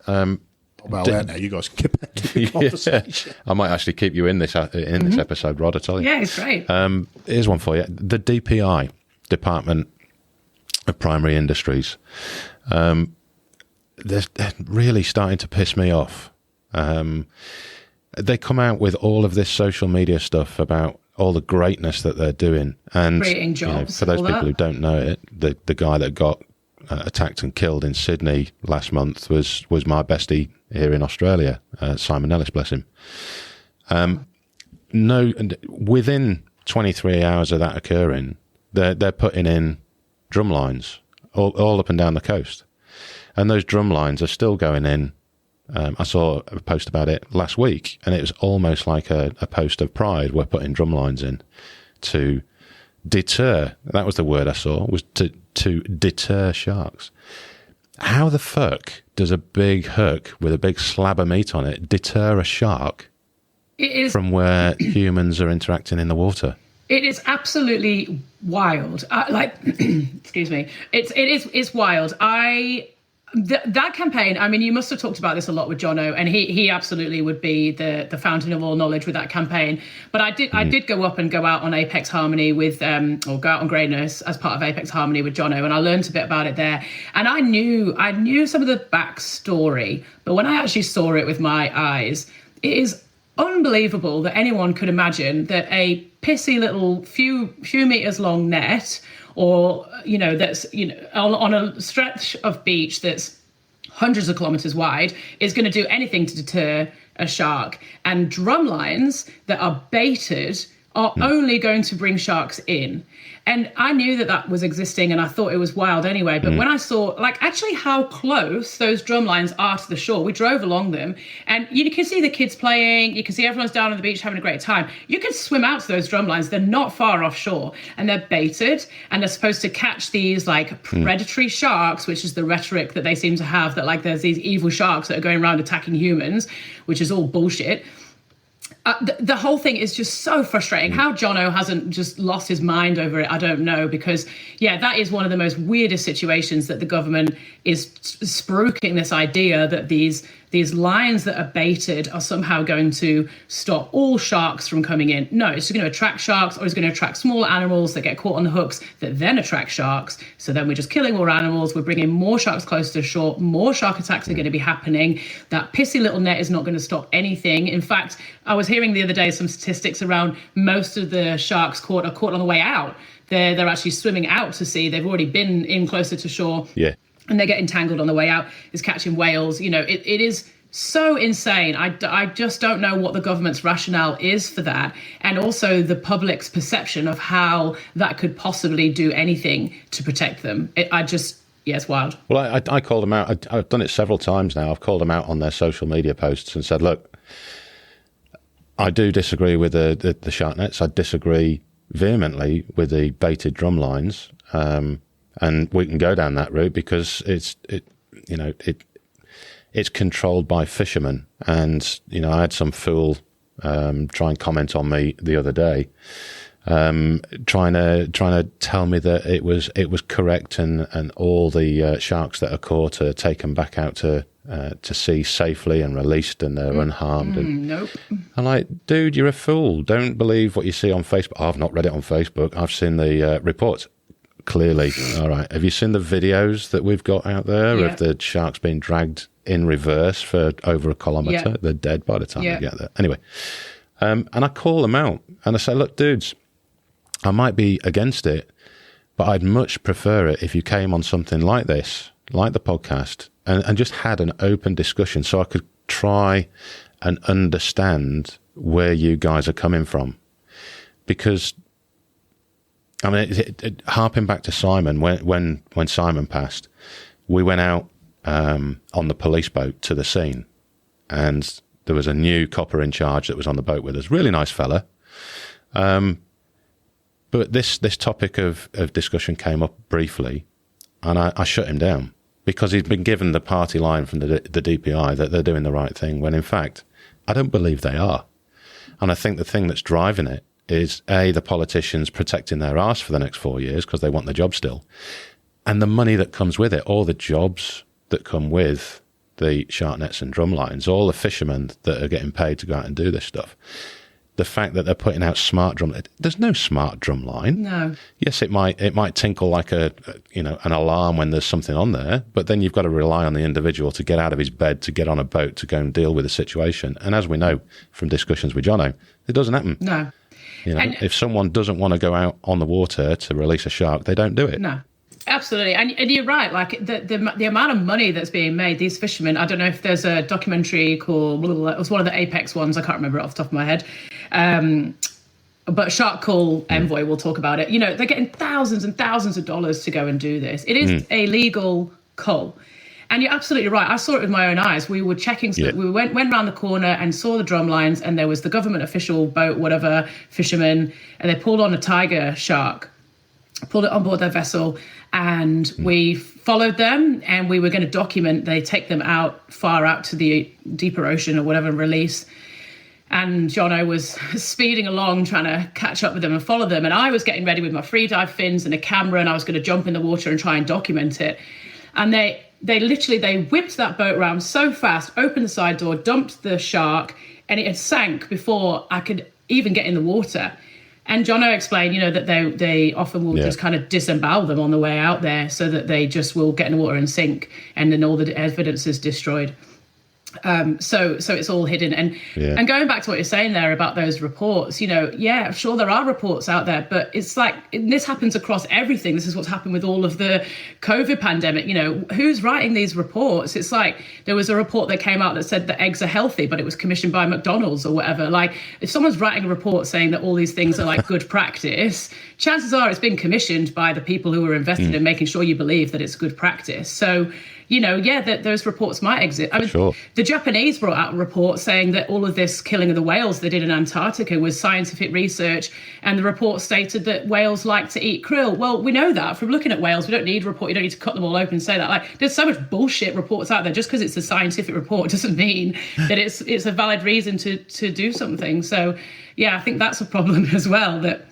D: Well, out now, you guys can get back to the conversation.
C: I might actually keep you in this episode, Rod, I tell you.
B: Yeah, it's great.
C: Here's one for you. The DPI, Department of Primary Industries, they're really starting to piss me off. They come out with all of this social media stuff about all the greatness that they're doing. And
B: creating jobs.
C: for those
B: all
C: people
B: that.
C: who don't know it, the guy that got attacked and killed in Sydney last month was my bestie here in Australia, Simon Ellis, bless him. Within 23 hours of that occurring, they're putting in drum lines all up and down the coast, and those drum lines are still going in. I saw a post about it last week, and it was almost like a post of pride. We're putting drum lines in to deter. That was the word I saw, was to deter sharks. How the fuck does a big hook with a big slab of meat on it deter a shark
B: It is.
C: from where humans are interacting in the water?
B: It is absolutely wild. Excuse me. It's wild. That campaign, I mean, you must have talked about this a lot with Jono, and he absolutely would be the fountain of all knowledge with that campaign. But I did go out on Apex Harmony with, or go out on Greyness as part of Apex Harmony with Jono, and I learned a bit about it there. And I knew some of the backstory, but when I actually saw it with my eyes, it is unbelievable that anyone could imagine that a pissy little few meters long net, or that's on a stretch of beach that's hundreds of kilometers wide, is going to do anything to deter a shark. And drum lines that are baited are only going to bring sharks in. And I knew that was existing, and I thought it was wild anyway. But when I saw actually how close those drum lines are to the shore, we drove along them, and you can see the kids playing, you can see everyone's down on the beach having a great time. You can swim out to those drum lines. They're not far offshore, and they're baited, and they're supposed to catch these predatory sharks, which is the rhetoric that they seem to have, that there's these evil sharks that are going around attacking humans, which is all bullshit. The whole thing is just so frustrating. How Jono hasn't just lost his mind over it, I don't know, because, that is one of the most weirdest situations, that the government is spruiking this idea that these lines that are baited are somehow going to stop all sharks from coming in. No, it's going to attract sharks, or it's going to attract small animals that get caught on the hooks that then attract sharks. So then we're just killing more animals. We're bringing more sharks close to shore. More shark attacks are going to be happening. That pissy little net is not going to stop anything. In fact, I was hearing the other day some statistics around most of the sharks are caught on the way out. They're actually swimming out to sea. They've already been in closer to shore.
C: Yeah.
B: And they get entangled on the way out. Is catching whales. It is so insane. I just don't know what the government's rationale is for that, and also the public's perception of how that could possibly do anything to protect them. It's wild.
C: Well, I called them out. I've done it several times now. I've called them out on their social media posts and said, look, I do disagree with the shark nets. I disagree vehemently with the baited drum lines. And we can go down that route because it's controlled by fishermen. And, I had some fool try and comment on me the other day, trying to tell me that it was correct and all the sharks that are caught are taken back out to sea safely and released, and they're unharmed.
B: Nope.
C: I'm like, dude, you're a fool. Don't believe what you see on Facebook. I've not read it on Facebook. I've seen the reports. Clearly. All right. Have you seen the videos that we've got out there of the sharks being dragged in reverse for over a kilometre? Yeah. They're dead by the time they get there. Anyway, and I call them out and I say, look, dudes, I might be against it, but I'd much prefer it if you came on something like this, like the podcast, and just had an open discussion so I could try and understand where you guys are coming from. Because I mean, harping back to Simon, when Simon passed, we went out on the police boat to the scene. And there was a new copper in charge that was on the boat with us. Really nice fella. But this topic of discussion came up briefly, and I shut him down because he'd been given the party line from the DPI that they're doing the right thing, when in fact, I don't believe they are. And I think the thing that's driving it is, A, the politicians protecting their arse for the next 4 years because they want the job still, and the money that comes with it, all the jobs that come with the shark nets and drum lines, all the fishermen that are getting paid to go out and do this stuff. The fact that they're putting out smart drum, there's no smart drum line.
B: No.
C: Yes, it might tinkle like an alarm when there's something on there, but then you've got to rely on the individual to get out of his bed, to get on a boat, to go and deal with the situation. And as we know from discussions with Jono, it doesn't happen.
B: No.
C: If someone doesn't want to go out on the water to release a shark, they don't do it.
B: No. Absolutely. And you're right. Like the amount of money that's being made, these fishermen, I don't know if there's a documentary called, it was one of the Apex ones. I can't remember it off the top of my head. But Shark Call Envoy will talk about it. They're getting thousands and thousands of dollars to go and do this. It is a legal cull. And you're absolutely right. I saw it with my own eyes. We were checking. Yeah. We went around the corner and saw the drum lines, and there was the government official boat, whatever, fishermen, and they pulled on a tiger shark, pulled it on board their vessel, and we followed them, and we were going to document. They take them far out to the deeper ocean or whatever, and release. And Jono was speeding along, trying to catch up with them and follow them. And I was getting ready with my free dive fins and a camera, and I was going to jump in the water and try and document it. And they whipped that boat around so fast, opened the side door, dumped the shark, and it had sank before I could even get in the water. And Jono explained, that they often will just kind of disembowel them on the way out there, so that they just will get in the water and sink, and then all the evidence is destroyed. So it's all hidden. And going back to what you're saying there about those reports, sure, there are reports out there, but it's like, this happens across everything. This is what's happened with all of the COVID pandemic. Who's writing these reports? It's like, there was a report that came out that said that eggs are healthy, but it was commissioned by McDonald's or whatever. Like, if someone's writing a report saying that all these things are like good practice, chances are it's been commissioned by the people who are invested in making sure you believe that it's good practice. So, that those reports might exist. I mean, sure. The Japanese brought out a report saying that all of this killing of the whales they did in Antarctica was scientific research, and the report stated that whales like to eat krill. Well, we know that from looking at whales. We don't need a report. You don't need to cut them all open and say that. Like, there's so much bullshit reports out there. Just because it's a scientific report doesn't mean that it's a valid reason to do something. So, I think that's a problem as well, that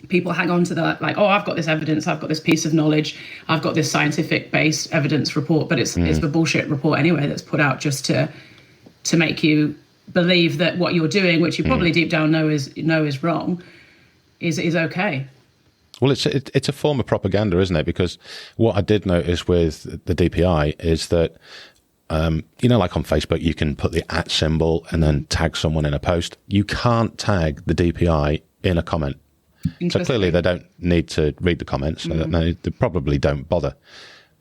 B: people hang on to that, like, oh, I've got this evidence, I've got this piece of knowledge, I've got this scientific-based evidence report, but it's the bullshit report anyway that's put out just to make you believe that what you're doing, which you probably deep down know is wrong, is okay.
C: Well, it's a form of propaganda, isn't it? Because what I did notice with the DPI is that, like on Facebook, you can put the @ symbol and then tag someone in a post. You can't tag the DPI in a comment. So clearly they don't need to read the comments. They probably don't bother.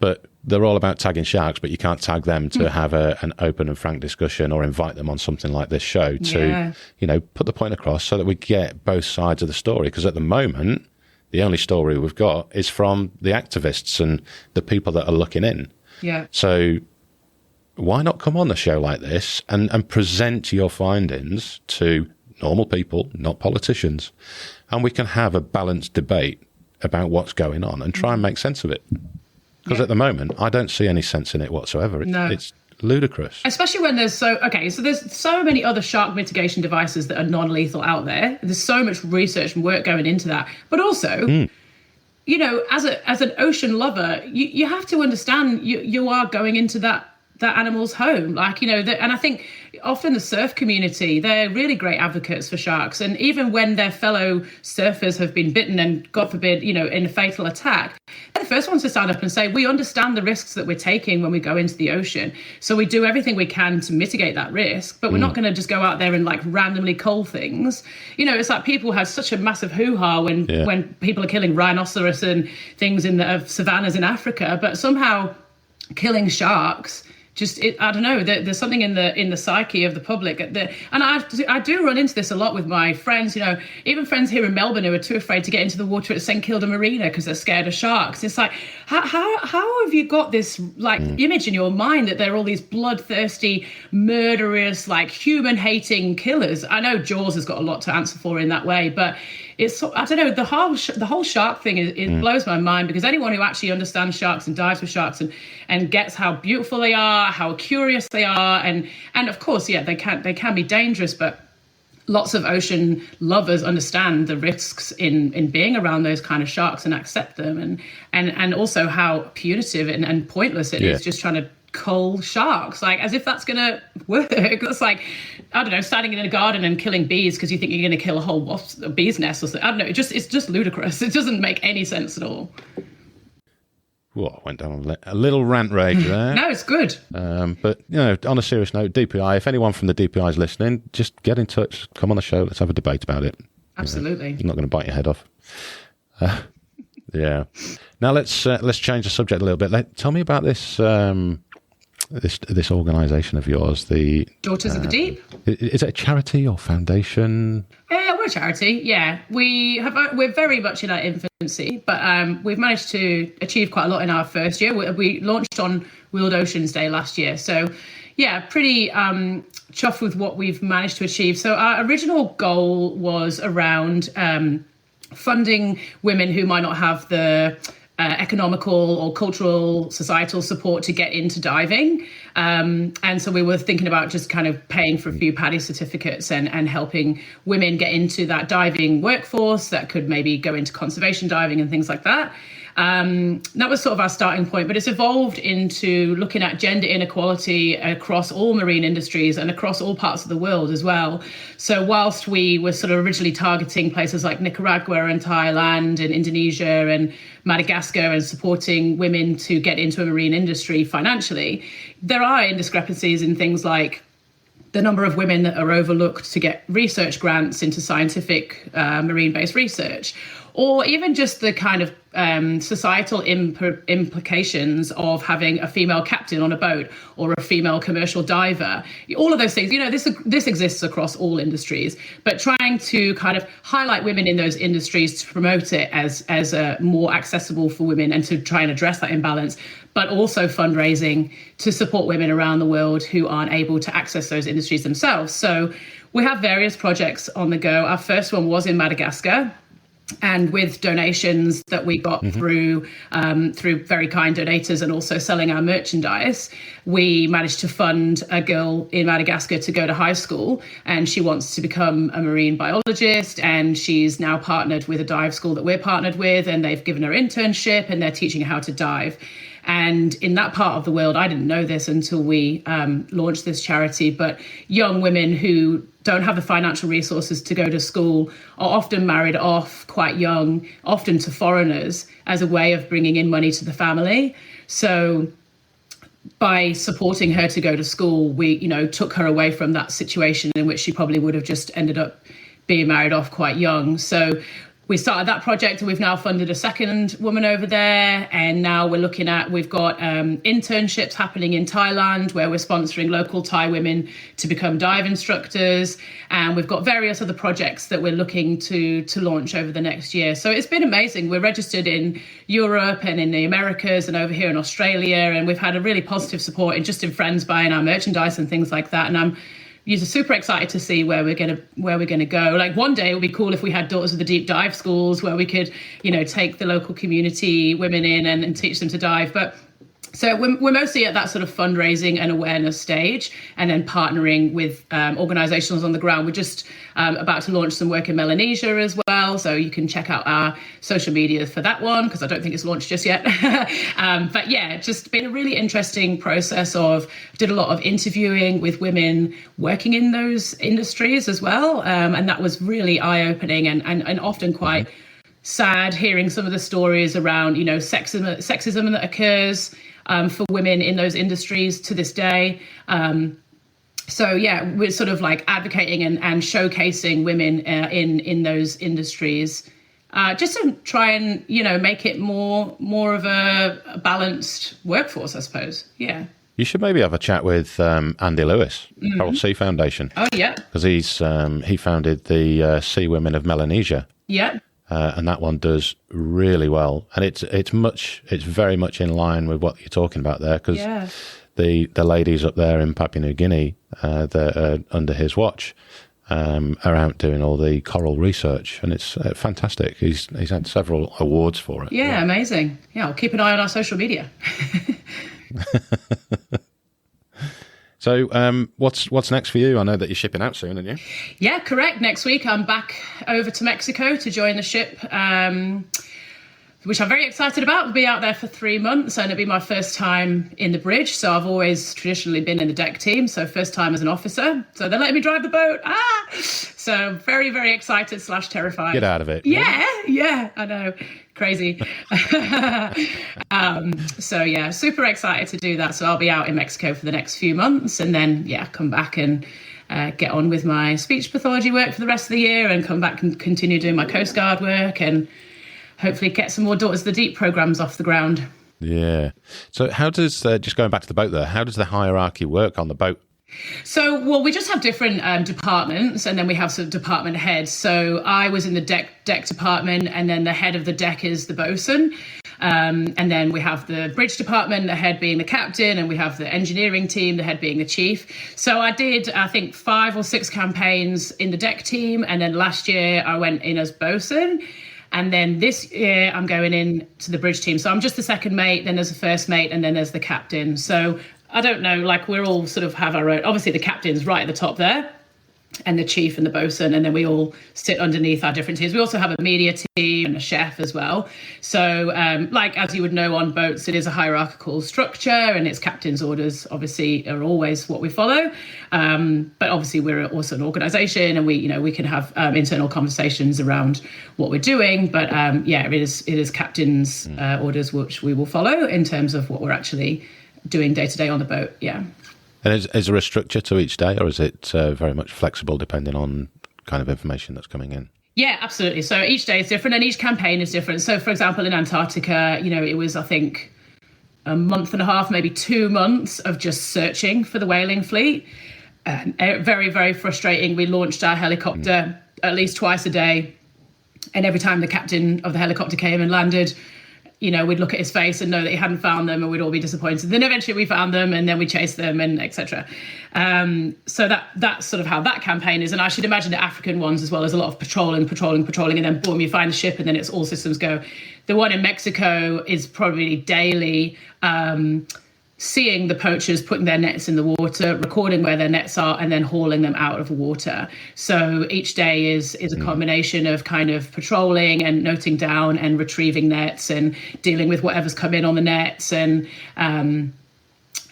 C: But they're all about tagging sharks, but you can't tag them to have an open and frank discussion or invite them on something like this show to, put the point across so that we get both sides of the story. Because at the moment, the only story we've got is from the activists and the people that are looking in.
B: Yeah.
C: So why not come on a show like this and present your findings to normal people, not politicians, and we can have a balanced debate about what's going on and try and make sense of it. Because at the moment, I don't see any sense in it whatsoever. It's ludicrous.
B: Especially when there's so there's so many other shark mitigation devices that are non-lethal out there. There's so much research and work going into that. But also, as an ocean lover, you have to understand you are going into that animal's home, and I think often the surf community, they're really great advocates for sharks, and even when their fellow surfers have been bitten and, God forbid, in a fatal attack, they're the first ones to stand up and say, we understand the risks that we're taking when we go into the ocean, so we do everything we can to mitigate that risk, but we're not going to just go out there and randomly cull things. It's like people have such a massive hoo-ha when people are killing rhinoceros and things in the savannas in Africa, but somehow killing sharks I don't know, there's something in the psyche of the public and I do run into this a lot with my friends, even friends here in Melbourne who are too afraid to get into the water at St Kilda Marina because they're scared of sharks. It's like, how have you got this image in your mind that there are all these bloodthirsty, murderous, like human-hating killers? I know Jaws has got a lot to answer for in that way, but it's, I don't know, the whole shark thing it blows my mind, because anyone who actually understands sharks and dives with sharks and gets how beautiful they are, how curious they are, and of course, yeah, they can be dangerous, but lots of ocean lovers understand the risks in being around those kind of sharks and accept them, and also how punitive and pointless it is just trying to cull sharks, like as if that's gonna work. That's like, I don't know, standing in a garden and killing bees because you think you're gonna kill a bee's nest or something. I don't know, it's just ludicrous. It doesn't make any sense at all.
C: Well, I went down a little rant rage there.
B: No, it's good.
C: But, on a serious note, DPI, if anyone from the DPI is listening, just get in touch, come on the show, let's have a debate about it.
B: Absolutely.
C: I'm not going to bite your head off. Yeah. Now let's change the subject a little bit. Tell me about this this organisation of yours, the
B: Daughters of the Deep.
C: Is it a charity or foundation?
B: We're a charity. Yeah, we're very much in our infancy, but we've managed to achieve quite a lot in our first year. We launched on World Oceans Day last year, so yeah, pretty chuffed with what we've managed to achieve. So our original goal was around funding women who might not have the economical or cultural, societal support to get into diving. And so we were thinking about just kind of paying for a few PADI certificates and helping women get into that diving workforce that could maybe go into conservation diving and things like that. That was sort of our starting point, but it's evolved into looking at gender inequality across all marine industries and across all parts of the world as well. So whilst we were sort of originally targeting places like Nicaragua and Thailand and Indonesia and Madagascar and supporting women to get into a marine industry financially, there are discrepancies in things like the number of women that are overlooked to get research grants into scientific marine-based research, or even just the kind of societal implications of having a female captain on a boat or a female commercial diver. All of those things, this exists across all industries, but trying to kind of highlight women in those industries to promote it as more accessible for women and to try and address that imbalance, but also fundraising to support women around the world who aren't able to access those industries themselves. So we have various projects on the go. Our first one was in Madagascar, and with donations that we got through very kind donators and also selling our merchandise, we managed to fund a girl in Madagascar to go to high school, and she wants to become a marine biologist, and she's now partnered with a dive school that we're partnered with, and they've given her internship and they're teaching her how to dive. And in that part of the world, I didn't know this until we launched this charity, but young women who don't have the financial resources to go to school are often married off quite young, often to foreigners, as a way of bringing in money to the family. So by supporting her to go to school, we, took her away from that situation in which she probably would have just ended up being married off quite young. So we started that project, and we've now funded a second woman over there. And now we've got internships happening in Thailand where we're sponsoring local Thai women to become dive instructors. And we've got various other projects that we're looking to launch over the next year. So it's been amazing. We're registered in Europe and in the Americas and over here in Australia. And we've had a really positive support in friends buying our merchandise and things like that. And I'm super excited to see where we're gonna go. Like one day it would be cool if we had Daughters of the Deep dive schools where we could, take the local community women in and teach them to dive. But so we're mostly at that sort of fundraising and awareness stage, and then partnering with organisations on the ground. We're just about to launch some work in Melanesia as well, so you can check out our social media for that one, because I don't think it's launched just yet. But yeah, just been a really interesting process did a lot of interviewing with women working in those industries as well, and that was really eye-opening and often quite sad, hearing some of the stories around sexism that occurs for women in those industries to this day. So yeah, we're sort of like advocating and showcasing women in those industries, just to try and make it more of a balanced workforce, I suppose. Yeah.
C: You should maybe have a chat with Andy Lewis, Coral Sea Foundation.
B: Oh, yeah.
C: Because he founded the Sea Women of Melanesia.
B: Yeah.
C: And that one does really well. And it's very much in line with what you're talking about there, because the ladies up there in Papua New Guinea that are under his watch are out doing all the coral research, and it's fantastic. He's had several awards for it.
B: Yeah, amazing. Yeah, I'll keep an eye on our social media.
C: So what's next for you? I know that you're shipping out soon, aren't you?
B: Yeah, correct. Next week I'm back over to Mexico to join the ship, which I'm very excited about. I'll be out there for 3 months, and it'll be my first time in the bridge. So I've always traditionally been in the deck team, so first time as an officer. So they're letting me drive the boat. So very, very excited / terrified.
C: Get out of it.
B: Yeah, I know. Crazy. So yeah, super excited to do that. So I'll be out in Mexico for the next few months, and then come back and get on with my speech pathology work for the rest of the year, and come back and continue doing my Coast Guard work, and hopefully get some more Daughters of the Deep programs off the ground.
C: Yeah. So how does, just going back to the boat there, how does the hierarchy work on the boat?
B: So, well, we just have different departments, and then we have some department heads. So I was in the deck department, and then the head of the deck is the bosun. And then we have the bridge department, the head being the captain, and we have the engineering team, the head being the chief. So I did, I think, 5 or 6 campaigns in the deck team, and then last year I went in as bosun. And then this year I'm going in to the bridge team. So I'm just the second mate, then there's a first mate, and then there's the captain. So I don't know, like we're all sort of have our own, obviously the captain's right at the top there, and the chief and the bosun, and then we all sit underneath our different teams. We also have a media team and a chef as well. So like, as you would know on boats, it is a hierarchical structure, and its captain's orders obviously are always what we follow. But obviously we're also an organisation, and we can have internal conversations around what we're doing. But it is captain's orders which we will follow in terms of what we're actually doing day to day on the boat. Yeah.
C: And is there a structure to each day, or is it very much flexible depending on kind of information that's coming in?
B: Yeah, absolutely. So each day is different, and each campaign is different. So, for example, in Antarctica, it was, I think, a month and a half, maybe 2 months of just searching for the whaling fleet. Very, very frustrating. We launched our helicopter at least twice a day, and every time the captain of the helicopter came and landed, we'd look at his face and know that he hadn't found them, and we'd all be disappointed. Then eventually we found them, and then we chased them, and etc. So that's sort of how that campaign is. And I should imagine the African ones as well. There's a lot of patrolling, and then boom, you find the ship, and then it's all systems go. The one in Mexico is probably daily, seeing the poachers putting their nets in the water, recording where their nets are, and then hauling them out of the water. So each day is a combination of kind of patrolling and noting down and retrieving nets and dealing with whatever's come in on the nets. And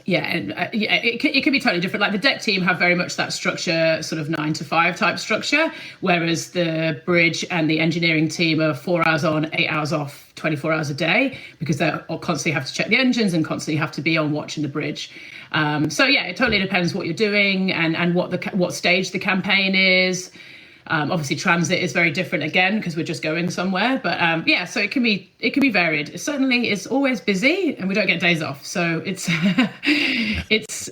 B: it can be totally different. Like the deck team have very much that structure, sort of 9 to 5 type structure, whereas the bridge and the engineering team are 4 hours on, 8 hours off, 24 hours a day, because they constantly have to check the engines and constantly have to be on watch in the bridge. It totally depends what you're doing and what stage the campaign is. Obviously, transit is very different again because we're just going somewhere. But so it can be varied. It certainly is always busy, and we don't get days off. So it's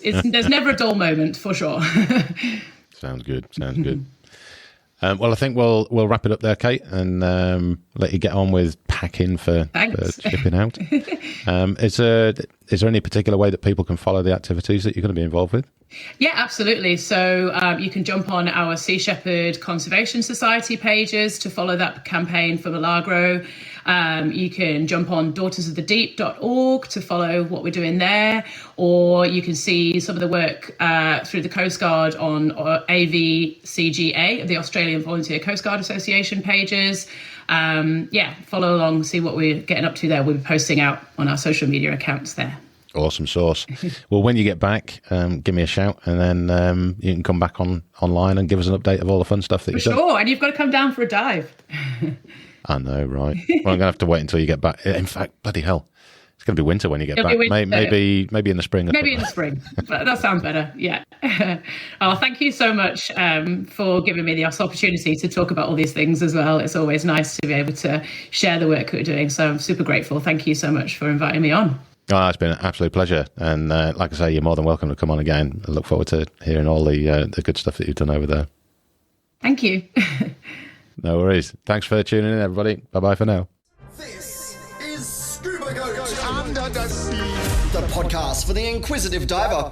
B: there's never a dull moment for sure.
C: Sounds good. Well, I think we'll wrap it up there, Kate, and let you get on with packing for shipping out. Is there any particular way that people can follow the activities that you're going to be involved with?
B: Yeah, absolutely. So you can jump on our Sea Shepherd Conservation Society pages to follow that campaign for Milagro. You can jump on daughtersofthedeep.org to follow what we're doing there, or you can see some of the work through the Coast Guard on AVCGA, the Australian Volunteer Coast Guard Association pages. Follow along, see what we're getting up to there. We'll be posting out on our social media accounts there.
C: Awesome sauce. Well, when you get back, give me a shout, and then you can come back online and give us an update of all the fun stuff that you've done.
B: Sure, and you've got to come down for a dive.
C: I know, right? Well, I'm going to have to wait until you get back. In fact, bloody hell, it's going to be winter when you get back. Maybe in the spring.
B: Maybe in the spring. But that sounds better. Yeah. Thank you so much for giving me this opportunity to talk about all these things as well. It's always nice to be able to share the work we're doing. So I'm super grateful. Thank you so much for inviting me on.
C: Oh, it's been an absolute pleasure. And like I say, you're more than welcome to come on again. I look forward to hearing all the good stuff that you've done over there.
B: Thank you.
C: No worries. Thanks for tuning in, everybody. Bye-bye for now.
A: This is Scuba Goat Under the Sea, the podcast for the inquisitive diver.